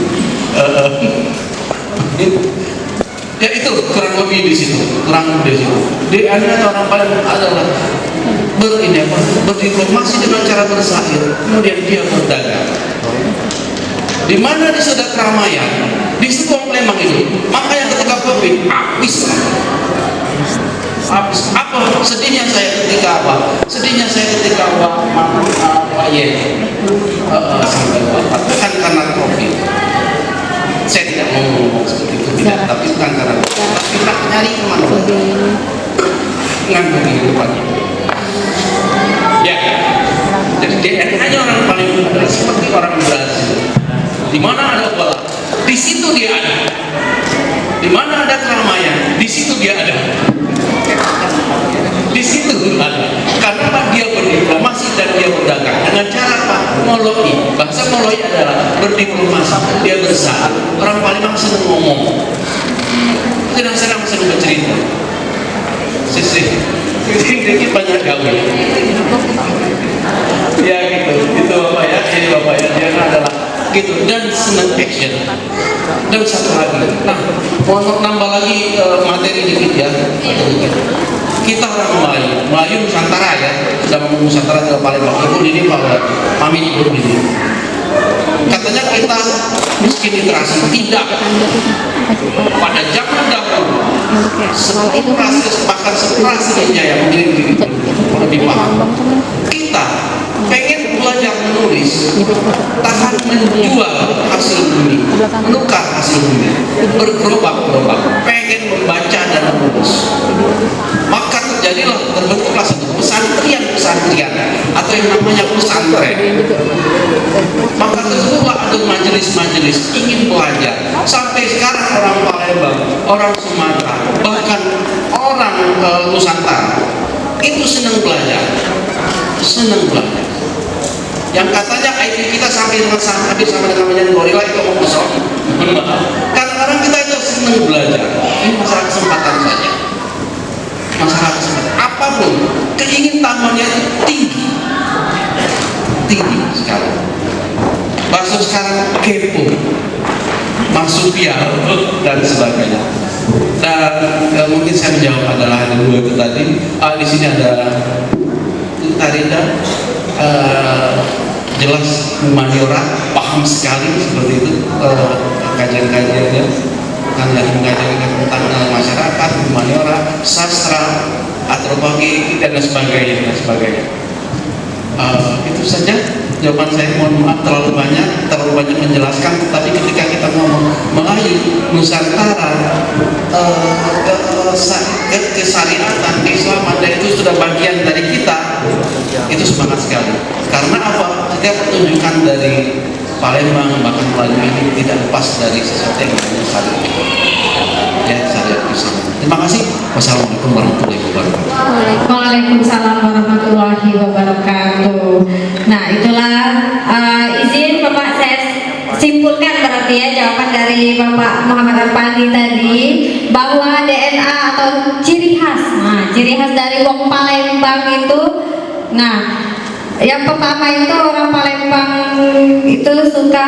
Ya itu kurang lebih di situ, DNA orang Palembang adalah berdiplomasi dengan cara bersair, kemudian dia berdagang. Di mana di sudah keramaian, di situ Palembang itu, makanya ketika Covid habis. Apa sedihnya saya ketika apa? Sedihnya saya ketika sampai wafat, bukan karena Covid. Saya tidak mau ngomong seperti itu, tidak, tapi bukan karena tapi kita nyari kemanfaatan nganggur kehidupannya. Ya, jadi DNA-nya orang paling adalah seperti orang Brazil. Di mana ada bola, di situ dia ada. Di mana ada keramaian, di situ dia ada. Di situ ada. Karena dia berdiplomasi dan dia berdagang dengan cara apa? Moloi. Bahasa moloi adalah berdiplomasi, dia bersair. Orang Palembang senang ngomong, senang bercerita. Sedikit banyak gaul. Ya gitu, itu bapak ya. Jadi bapak ya, dia adalah gitu, dan senang action. Dan satu lagi, nah mau nambah lagi materi dikit ya. kita orang Melayu Nusantara ya, sudah ngomong Nusantara tidak Palembang. Ibu ini pamit ibu ini. Katanya kita miskin literasi, tidak. Pada zaman dahulu, bahkan seperasanya yang mungkin lebih paham. Kita pengen belajar menulis, tahan menjual hasil bumi, menukar hasil bumi, bergerobak-gerobak, pengen membaca dan menulis. Maka terbentuklah satu pesantren atau yang namanya pesantren. Maka terbentuklah ada majelis-majelis ingin belajar. Sampai sekarang orang Palembang, orang Sumatera, bahkan orang Nusantara itu senang belajar. Yang katanya IP kita sampai hampir sama dengan menjadi gorila itu mau kosong. Kadang-kadang kita itu senang belajar. Ini masalah kesempatan saja. Masalah kesempatan. Apapun keinginannya itu tinggi sekali. Bahasa sekarang kepo, marsupial dan sebagainya. Dan mungkin saya menjawab adalah ada dua itu tadi. Di sini ada Tarida, jelas humaniora, paham sekali seperti itu kajian-kajiannya, kan lagi mengajarkan tentang masyarakat, humaniora, sastra, antropologi dan sebagainya. Itu saja jawaban saya. Mohon maaf terlalu banyak menjelaskan, tetapi ketika kita ngomong Melayu, Nusantara, kesyariatan, keislaman, dan itu sudah bagian dari kita, itu semangat sekali. Karena apa? Kita pertunjukan dari Palembang bahkan Melayu ini tidak lepas dari sesuatu yang namanya syariat. Ya, syariat Islam. Terima kasih. Wassalamualaikum warahmatullahi wabarakatuh. Waalaikumsalam warahmatullahi wabarakatuh. Nah, itulah izin Bapak saya simpulkan berarti ya jawaban dari Bapak Muhammad Arpandi tadi, bahwa DNA atau ciri khas. Nah, ciri khas dari wong Palembang itu, nah, yang pertama itu orang Palembang itu suka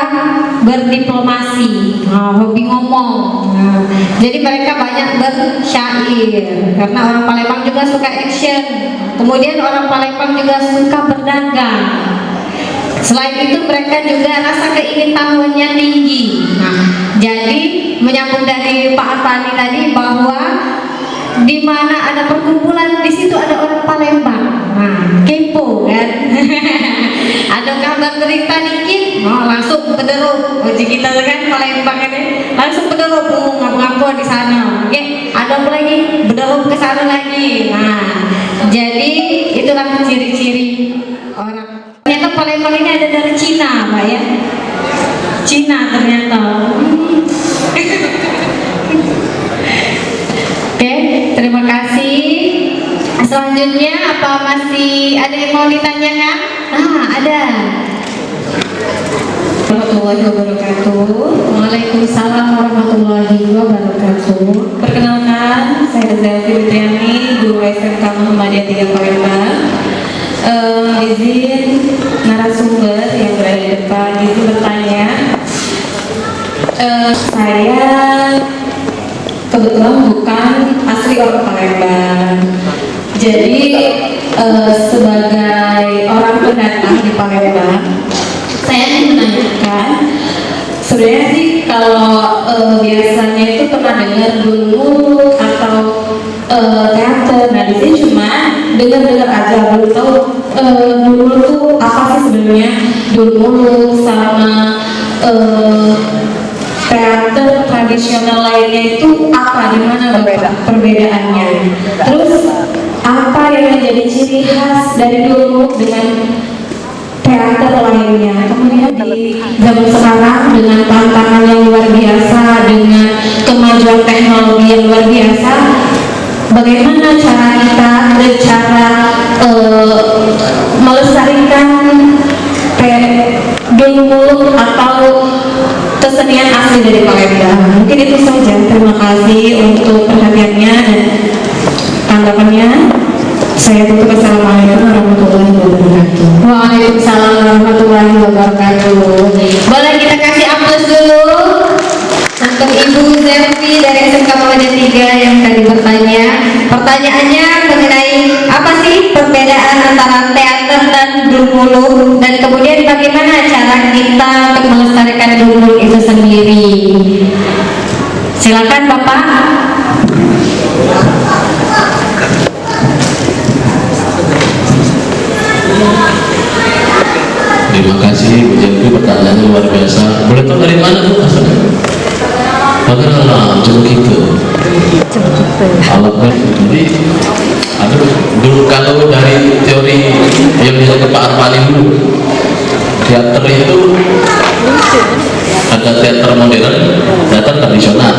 berdiplomasi, hobi ngomong. Nah, jadi mereka banyak bersyair karena orang Palembang juga suka action. Kemudian orang Palembang juga suka berdagang. Selain itu mereka juga rasa keingintahuannya tinggi. Nah, jadi menyambung dari Pak Arpandi tadi bahwa di mana ada perkumpulan di situ ada orang Palembang. Nah, kepo kan? Ada kabar berita dikit, langsung pederut. Uji kita kan Palembang ini langsung pederut, ngapu-ngapu di sana. Oke, ada apa lagi? Pederut ke sana lagi. Nah, jadi itulah ciri-ciri orang. Ternyata Palembang ini ada dari Cina, Pak ya. Cina ternyata. Oke, terima kasih. Selanjutnya apa masih ada yang mau ditanyakan? Ada. Warahmatullahi wabarakatuh. Waalaikumsalam warahmatullahi wabarakatuh. Perkenalkan, saya Zelvi Fitriani, guru SMK Muhammadiyah 3 Palembang. Izin narasumber yang berada di depan izin bertanya. Saya kebetulan bukan asli orang Palembang. Jadi sebagai orang pendatang di Palembang, saya ingin menanyakan, sebenarnya sih kalau biasanya itu pernah dengar dulu atau teater. Nah, di sini cuma dengar aja, belum tahu dulu tuh apa sih sebenarnya dulu sama teater tradisional lainnya itu apa, di mana perbedaannya? Terus apa yang menjadi ciri khas dari dulu dengan teater lainnya? Kemudian di zaman sekarang dengan tantangan yang luar biasa, dengan kemajuan teknologi yang luar biasa, bagaimana cara kita melestarikan dulu atau kesenian asli dari Palembang? Mungkin itu saja. Terima kasih untuk perhatiannya dan tanggapannya. Saya tutup. Assalamualaikum warahmatullahi wabarakatuh. Waalaikumsalam warahmatullahi wabarakatuh. Boleh kita kasih aplaus dulu untuk Ibu Zelvi dari SMK Muhammadiyah 3 yang tadi bertanya. Pertanyaannya mengenai apa sih perbedaan antara teater dan Dulmuluk, dan kemudian bagaimana cara kita untuk melestarikan Dulmuluk itu sendiri. Silakan Bapak. Terima kasih Bu Jelvi, pertanyaannya luar biasa. Boleh tahu dari mana Bu asalnya? Bagaimana coba kita? Alat jadi dulu kalau dari teori yang dilakukan Pak Arfani dulu, teater itu ada teater modern, teater tradisional.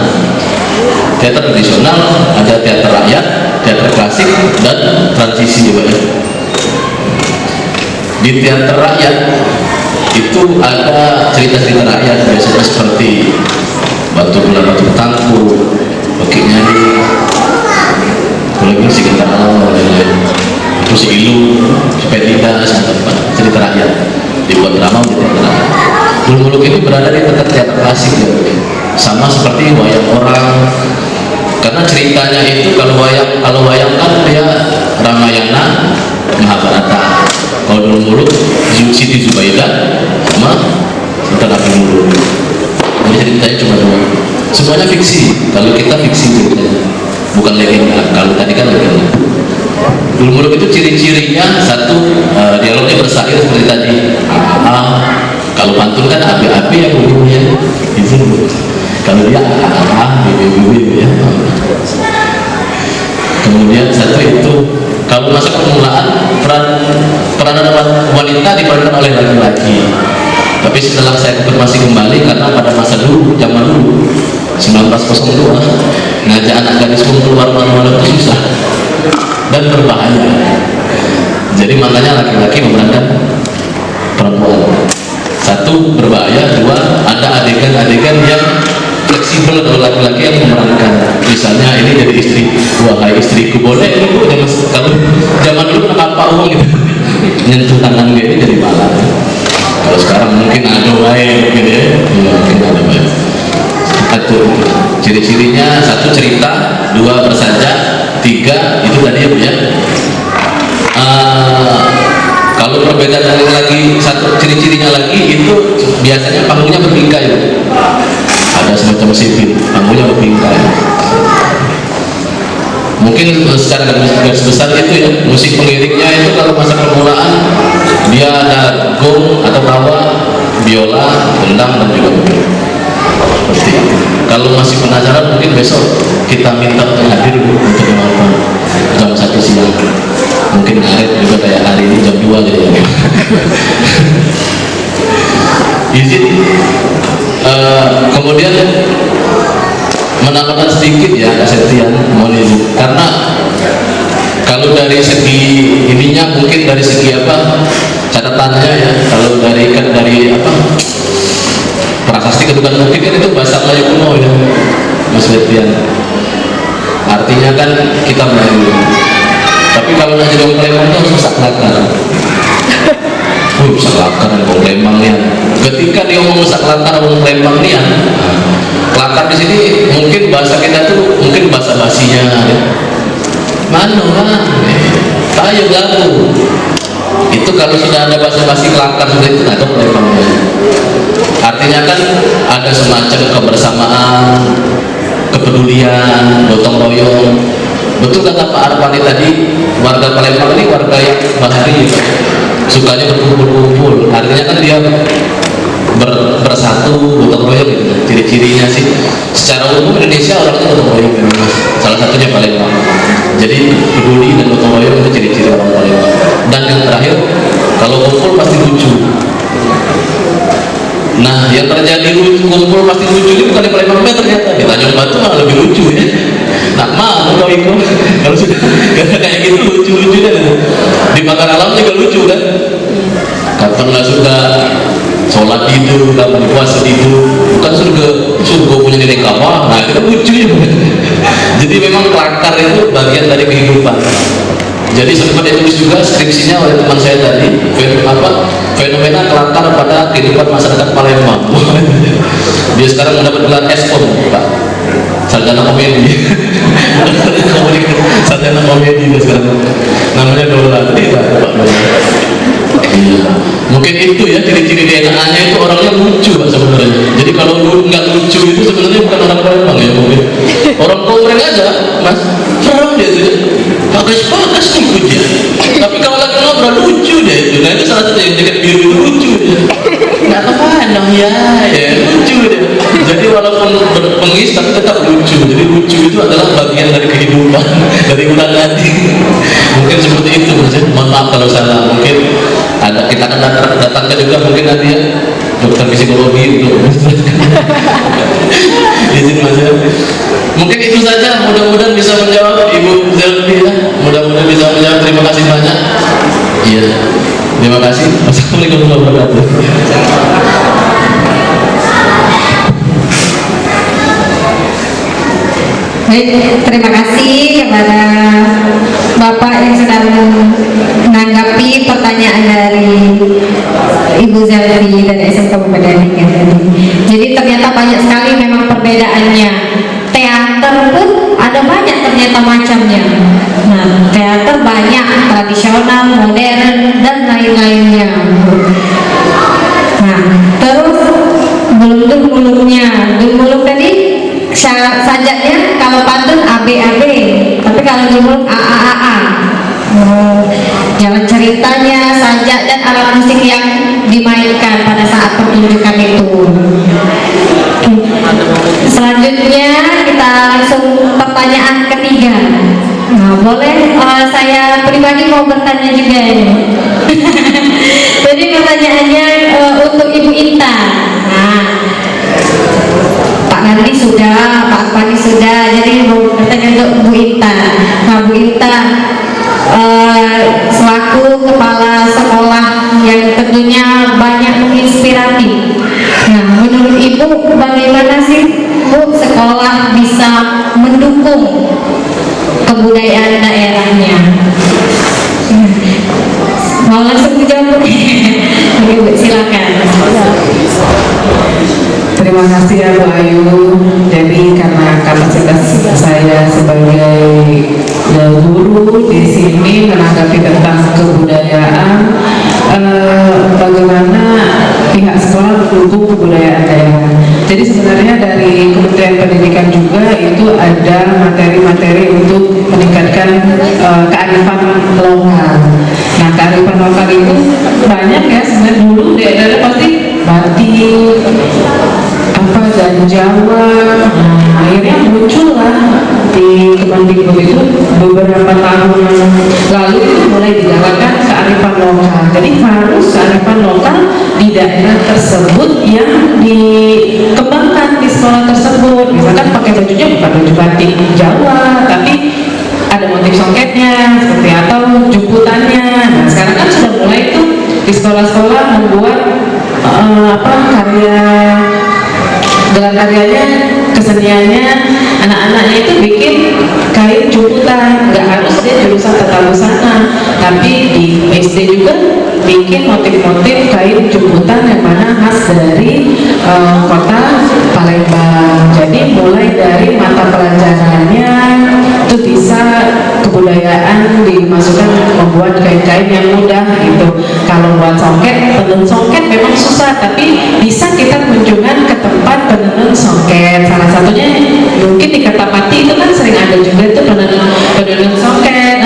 Teater tradisional ada teater rakyat, teater klasik, dan transisi juga ya. Di teater rakyat itu ada cerita-cerita rakyat, biasanya seperti batu bulan, batu ketangku, Bukit Nyari, apalagi si Gentaral, terus Ilu, Sepedida, cerita rakyat dibuat drama menjadi teater rakyat. Dulmuluk ini berada di tengah teater klasik ya, sama seperti wayang orang, karena ceritanya itu kalau wayang kan dia Ramayana, Mahabharata. Kalau Dulmuluk Siti Zubaidah sama Sultan Apimundur. Jadi ceritanya cuma dua. Semuanya fiksi. Kalau kita fiksi ceritanya, bukan legenda. Kalau tadi kan legenda. Dulmuluk itu ciri-cirinya satu, dialognya bersair seperti tadi. Kalau pantun kan api-api yang bunyinya itu. Kalau dia bibi ya. Kemudian satu itu, kalau masa permulaan peranan wanita diperankan oleh laki-laki. Tapi setelah saya konfirmasi kembali, karena pada masa dulu, zaman dulu 1902, ngajak anak gadis keluar malam-malam itu susah dan berbahaya. Jadi makanya laki-laki memerankan perempuan. Satu, berbahaya. Dua, ada adegan-adegan yang fleksibel kalau laki-laki yang memerankan. Misalnya ini jadi istri, wahai istriku, boleh ini Bu, kalau zaman dulu kenapa uang gitu nyentuh tangan dia ini jadi malah. Kalau sekarang mungkin ada baik gitu ya, mungkin ada baik. Satu ciri-cirinya, satu cerita, dua bersajak, tiga itu tadi ya Bu ya. Kalau perbedaan lagi, satu ciri-cirinya lagi itu biasanya panggungnya berbingkai ya. Ada semacam sipit, panggungnya berbingkai. Mungkin secara garis besar itu ya, musik pengiringnya itu kalau masa permulaan dia ada gong atau tawa, biola, gendang, dan juga biola. Seperti itu. Kalau masih penasaran mungkin besok kita minta hadir untuk menonton jam 1 siang. Mungkin ngaret juga kayak hari ini jam 2 jadi ya. Izin kemudian menambahkan sedikit ya Kak Septian, mohon izin, karena kalau dari segi ininya mungkin dari segi apa catatannya ya, kalau dari apa prasasti kedudukan mungkin kan itu bahasa Melayu kuno ya Mas Septian, artinya kan kita Melayu, tapi kalau nanti dong Palembang itu harus masak lakar. Masak lakar orang Palembang nih. Ketika dia ngomong masak lakar orang Palembang nih, lakar di sini mungkin bahasa kita tuh mungkin bahasa basinya ya. Mano kan, tayo gabu. Itu kalau sudah ada bahasa basi lakar seperti itu ada Palembang. Artinya kan ada semacam kebersamaan, kepedulian, gotong royong. Betul kata Pak Arfani tadi, warga Palembang ini warga yang bahari, sukanya berkumpul-kumpul. Artinya kan dia bersatu, gotong royong gitu. Ciri-cirinya sih secara umum Indonesia orangnya gotong royong gitu. Salah satunya Palembang. Jadi peduli dan gotong royong itu ciri-ciri orang Palembang. Dan yang terakhir, kalau kumpul pasti lucu. Nah, yang terjadi kumpul pasti lucu ini bukan di Palembang ternyata di Tanjung Batu malah lebih lucu ya. Nah, mau itu kalau sudah kayak gitu lucu-lucu kan. Di Bakar Alam juga lucu kan. Kapan sudah sholat itu, kapan puasa itu, bukan surga punya nilai kawah. Nah, itu lucu ya. Jadi memang kelakar itu bagian dari kehidupan. Jadi sempat ditulis juga skripsinya oleh teman saya tadi, fenomena kelakar pada kehidupan masyarakat Palembang. Dia sekarang mendapat gelar SOM, Pak, sarjana komedi. Sarjana komedi dia sekarang, namanya Dola. Pak. Iya. Mungkin itu ya ciri-ciri DNA-nya itu orangnya lucu Pak sebenarnya. Jadi kalau nggak lucu itu sebenarnya bukan orang Palembang ya mungkin. Orang Komering aja, Mas, serem dia itu. Bagas nih dia. Tapi kalau lagi ngobrol lucu dia itu. Nah itu salah satu yang jaket biru itu lucu dia. Nggak kemana ya lucu dia. Jadi walaupun berpengis tapi tetap lucu. Jadi lucu itu adalah bagian dari kehidupan, dari ulang hati. Mungkin seperti itu Mas. Mohon maaf kalau salah. Mungkin ada kita akan datangkan juga mungkin nanti ya dokter psikologi untuk izin Mas ya. Mungkin itu saja, mudah-mudahan bisa menjawab Ibu Zelvi ya. Mudah-mudahan bisa menjawab. Terima kasih banyak. Iya. Terima kasih. Assalamualaikum warahmatullahi wabarakatuh. Baik, terima kasih kepada Bapak yang sudah menanggapi pertanyaan dari Ibu Zelvi dari SMK Bupati. Jadi ternyata banyak sekali memang perbedaannya. Teater pun ada banyak ternyata macamnya. Nah, teater banyak, tradisional, modern, dan lain-lainnya. Nah, terus belum dulu tadi sajaknya kalau pantun ABAB, tapi kalau jumlah AAAA. Jalan ceritanya, sajak dan alat musik yang dimainkan pada saat pertunjukan itu. Selanjutnya kita langsung pertanyaan ketiga. Nah, boleh saya pribadi mau bertanya juga ini. Jadi pertanyaannya untuk Ibu Intan. Nah, Pak Nandi sudah, Pak Pani sudah, jadi mau bertanya untuk Bu Intan. Nah, Bu Intan selaku kepala sekolah yang tentunya banyak menginspirasi. Nah, menurut Ibu bagaimana sih Bu sekolah bisa mendukung kebudayaan daerahnya? Mau langsung dijawab? Ibu silakan. Terima kasih ya Bu Ayu. Jadi karena kapasitas saya sebagai guru di sini menanggapi tentang kebudayaan, bagaimana pihak sekolah mendukung kebudayaan daerah. Jadi sebenarnya dari Kementerian Pendidikan juga itu ada materi-materi untuk meningkatkan kearifan lokal. Nah, kearifan lokal itu banyak ya sebenarnya. Dulu daerah pasti batik, dan Jawa. Nah, akhirnya muncullah di Kemendikbud itu beberapa tahun lalu itu mulai digalakkan kearifan lokal. Jadi harus kearifan lokal di daerah tersebut yang dikembangkan di sekolah tersebut. Misalkan pakai bajunya bukan baju batik Jawa, tapi ada motif songketnya seperti atau jemputannya. Nah, sekarang kan sudah mulai itu di sekolah-sekolah membuat gelar karyanya, keseniannya, anak-anaknya itu bikin kain jemputan. Nggak harus dia jurusan tata busana, tapi di SD juga bikin motif-motif kain jemputan yang mana khas dari kota Palembang. Jadi mulai dari mata pelajarannya itu bisa kebudayaan dimasukkan, membuat kain-kain yang mudah gitu. Kalau buat songket, tenun songket memang susah, tapi bisa kita kunjungan ke tempat penenun songket. Salah satunya mungkin di Kertapati itu kan sering ada juga itu penenun songket.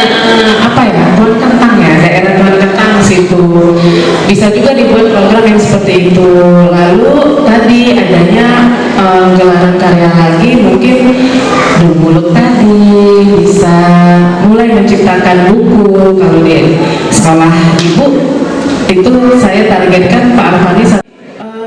Tuan Kentang ya, daerah Tuan Kentang situ. Bisa juga dibuat program yang seperti itu. Lalu tadi adanya gelaran karya lagi, mungkin Mulut tadi bisa mulai menciptakan buku. Kalau di sekolah Ibu itu saya targetkan Pak Arfani,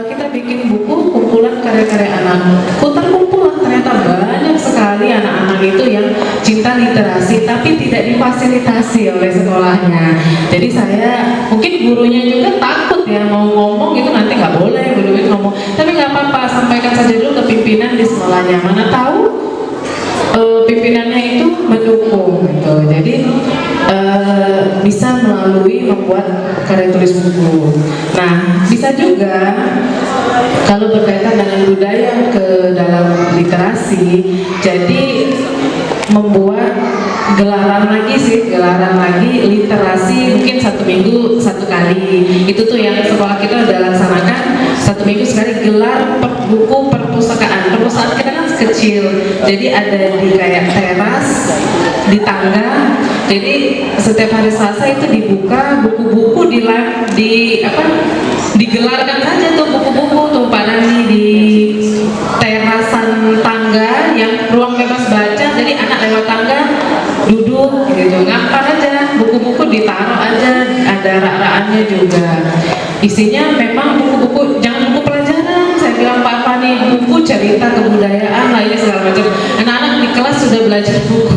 kita bikin buku kumpulan karya-karya anak. Kumpulan ternyata banyak sekali anak-anak itu yang cinta literasi tapi tidak difasilitasi oleh sekolahnya. Jadi saya mungkin gurunya juga takut ya mau ngomong itu nanti nggak boleh ngomong. Tapi nggak apa-apa, sampaikan saja dulu ke pimpinan di sekolahnya. Mana tahu pimpinannya itu mendukung gitu. Jadi bisa melalui membuat karya tulis buku. Nah, bisa juga kalau berkaitan dengan budaya ke dalam literasi, jadi membuat gelaran lagi literasi, mungkin 1 minggu 1 kali. Itu tuh yang sekolah kita udah laksanakan, 1 minggu sekali gelar buku perpustakaan. Perpustakaan kita kan kecil, jadi ada di kayak teras, di tangga. Jadi setiap hari Selasa itu dibuka buku-buku digelarkan saja tuh buku-buku tuh padahal di terasan tangga yang ruang bebas baca. Jadi anak lewat tangga duduk gitu, ngapar aja, buku-buku ditaruh aja, ada rak-rakannya juga. Isinya memang buku-buku, jangan buku pelajaran. Saya bilang Pak Fani, buku cerita kebudayaan lah ini segala macam. Anak-anak di kelas sudah belajar buku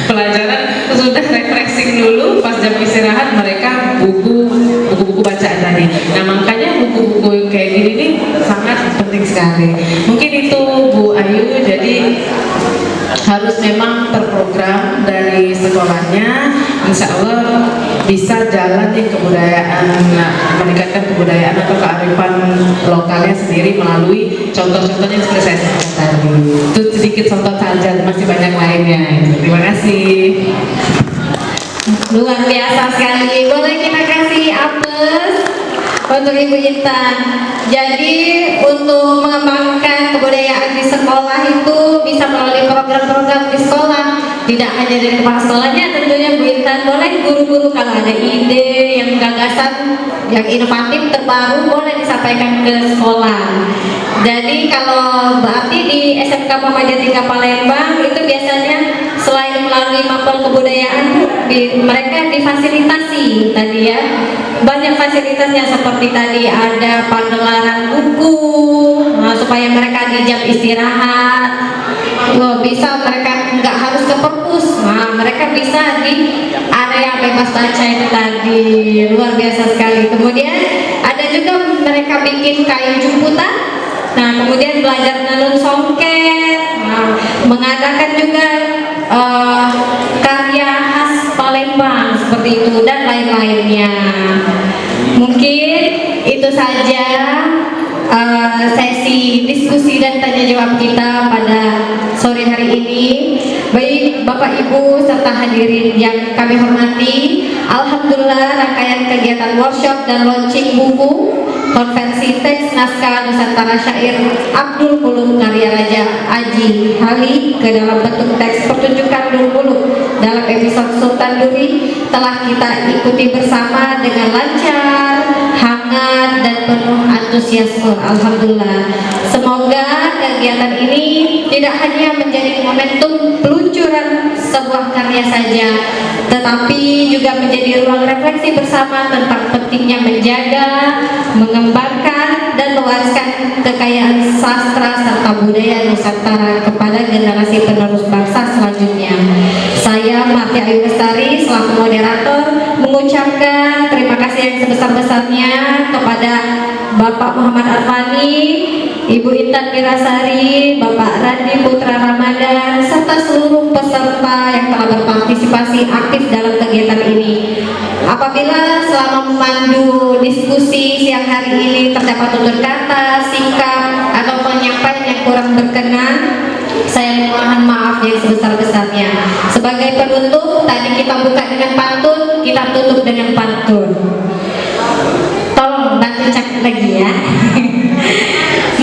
pelajaran, sudah refreshing dulu, pas jam istirahat mereka buku-buku bacaan tadi. Nah, makanya buku-buku kayak gini nih sangat penting sekali. Mungkin itu Bu Ayu, jadi harus memang terprogram dari sekolahnya. Insya Allah bisa jalan nih kebudayaan, meningkatkan kebudayaan atau kearifan lokalnya sendiri melalui contoh-contohnya seperti saya sebutkan tadi. Itu sedikit contoh saja, masih banyak lainnya. Terima kasih. Luar biasa sekali. Boleh kita kasih aplaus untuk Ibu Intan. Jadi untuk mengembangkan kebudayaan di sekolah itu bisa melalui program-program di sekolah. Tidak hanya dari kepala sekolahnya, tentunya Bu Intan. Boleh guru-guru kalau ada ide yang gagasan yang inovatif terbaru boleh disampaikan ke sekolah. Jadi kalau berarti di SMK Muhammadiyah 3 Palembang itu biasanya selain melalui mapel kebudayaan, mereka difasilitasi tadi ya. Banyak fasilitasnya seperti tadi ada pagelaran buku, supaya mereka di jam istirahat bisa mereka nggak harus ke perpus, mereka bisa di area bebas baca itu tadi. Luar biasa sekali. Kemudian ada juga mereka bikin kayu jemputan. Nah, kemudian belajar nanun songket, mengadakan juga karya khas Palembang seperti itu dan lain-lainnya. Mungkin itu saja sesi diskusi dan tanya jawab kita pada sore hari ini. Baik Bapak Ibu serta hadirin yang kami hormati, alhamdulillah rangkaian kegiatan workshop dan launching buku konversi teks naskah Nusantara Syair Abdul Muluk karya Raja Aji Hali ke dalam bentuk teks pertunjukan Dul Muluk dalam episode Sultan Duri telah kita ikuti bersama dengan lancar, hangat dan penuh antusiasme. Alhamdulillah. Semoga kegiatan ini tidak hanya menjadi momentum peluncuran sebuah karya saja, tetapi juga menjadi ruang refleksi bersama tentang pentingnya menjaga, mengembangkan dan mewariskan kekayaan sastra serta budaya Nusantara kepada generasi penerus bangsa selanjutnya. Saya Martia Ayu Lestari selaku moderator mengucapkan terima kasih yang sebesar-besarnya kepada Bapak Muhammad Arfani, Ibu Intan Mirasari, Bapak Randi Putra Ramadan, serta seluruh peserta yang telah berpartisipasi aktif dalam kegiatan ini. Apabila selama memandu diskusi siang hari ini terdapat tutur kata, sikap, atau penyampaian yang kurang berkenan, saya mohon maaf yang sebesar-besarnya. Sebagai penutup, tadi kita buka dengan pantun, kita tutup dengan pantun. Tolong bantu catat lagi ya.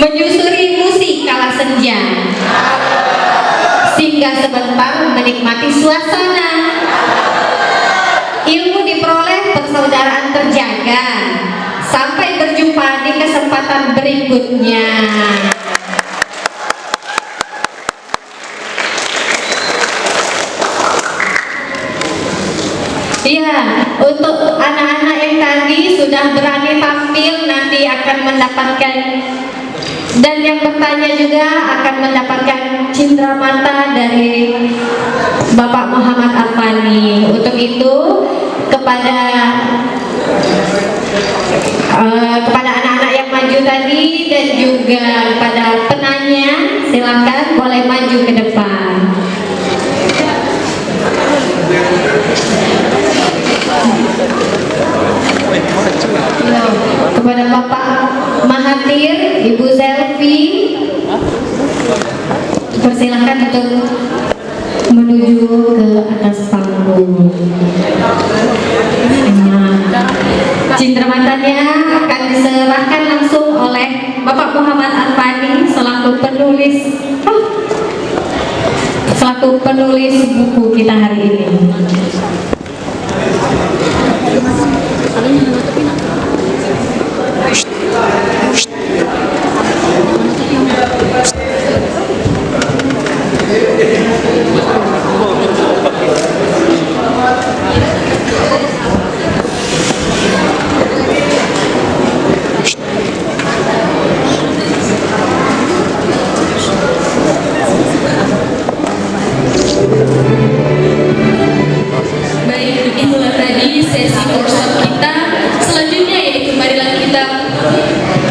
Menyusuri musik kala senja, singgah sebentar menikmati suasana. Ilmu diperoleh, persaudaraan terjaga. Sampai berjumpa di kesempatan berikutnya. Iya, untuk anak-anak yang tadi sudah berani tampil nanti akan mendapatkan, dan yang bertanya juga akan mendapatkan cindera mata dari Bapak Muhammad Arfani. Untuk itu kepada anak-anak yang maju tadi dan juga kepada penanya, silakan boleh maju ke depan. Bapak Mahathir, Ibu Selvi, persilahkan untuk menuju ke atas panggung. Cindramatannya akan diserahkan langsung oleh Bapak Muhammad Arfani selaku penulis buku kita hari ini. Baik, itulah tadi sesi workshop kita. Selanjutnya yaitu marilah kita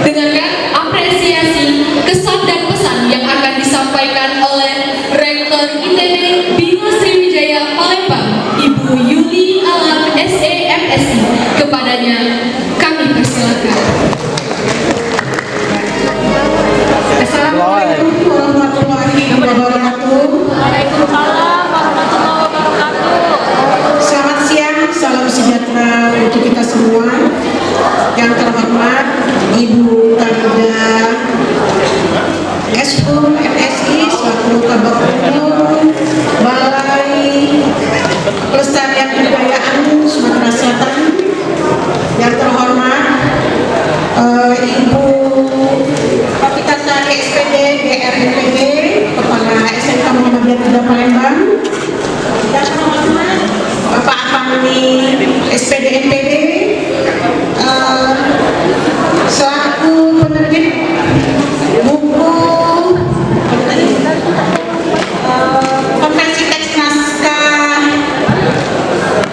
dengarkan apresiasi, kesan dan pesan yang akan disampaikan oleh Rektor ITB Bima Sriwijaya Palembang, Ibu Yuli Alam SEMSI. Kepadanya kami persilakan. Assalamualaikum warahmatullahi wabarakatuh. Waalaikumsalam warahmatullahi wabarakatuh. Selamat siang, salam sejahtera untuk kita semua. Yang terhormat Ibu Kabida Eshum MSI selaku Kabak Umum Balai Pelestarian Kebudayaan Sumatera Selatan. Yang terhormat Ibu Kapitasa SPD GRNPD Kepala SMK Muhammadiyah 3 Palembang. Yang terhormat Bapak Afandi SPD NPD selaku penerbit buku konversi teks naskah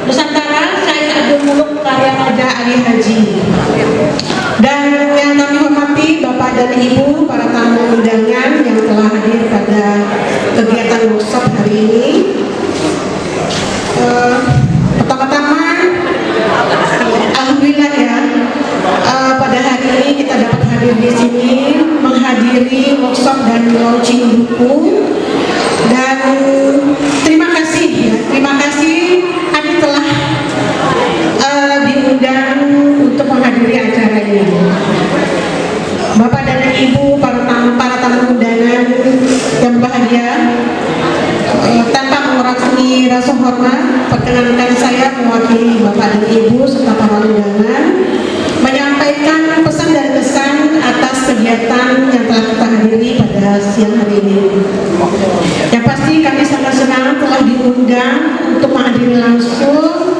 Nusantara Syed Abdul Muluk karya Raja Ali Haji. Dan yang kami hormati Bapak dan Ibu para tamu undangan yang telah hadir pada kegiatan workshop hari ini. Pertama-tama alhamdulillah ya, pada hari ini kita dapat hadir di sini menghadiri workshop dan launching buku. Dan terima kasih kami telah diundang untuk menghadiri acara ini. Bapak dan Ibu para tamu undangan yang berbahagia, tanpa mengurangi rasa hormat, perkenankan saya mewakili Bapak dan Ibu serta para undangan menyampaikan pesan dan kesan atas kegiatan yang telah kita hadiri pada siang hari ini. Yang pasti kami sangat senang telah diundang untuk menghadiri langsung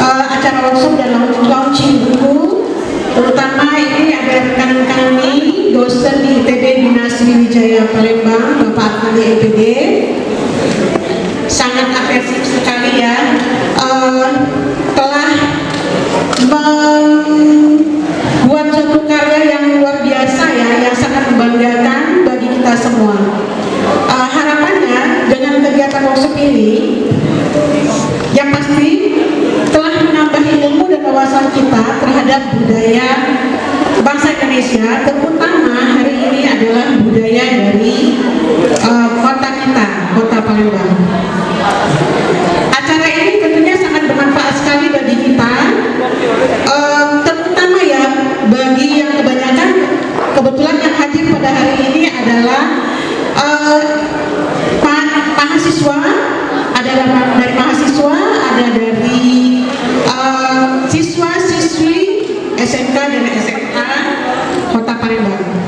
acara workshop dan launching buku. Terutama ini ada rekan kami dosen di ITB Bina Sriwijaya Palembang, Bapak Afandi MPD. Sangat agresif sekali ya, telah membuat suatu karya yang luar biasa ya, yang sangat membanggakan bagi kita semua. Harapannya dengan kegiatan workshop ini yang pasti telah menambah ilmu dan wawasan kita terhadap budaya bangsa Indonesia, terutama hari ini adalah budaya dari kota kita, Kota Palembang. Acara ini tentunya sangat bermanfaat sekali bagi kita, terutama ya bagi yang kebanyakan kebetulan yang hadir pada hari ini adalah mahasiswa, ada dari mahasiswa, ada dari siswa-siswi SMK dan SMA Kota Palembang.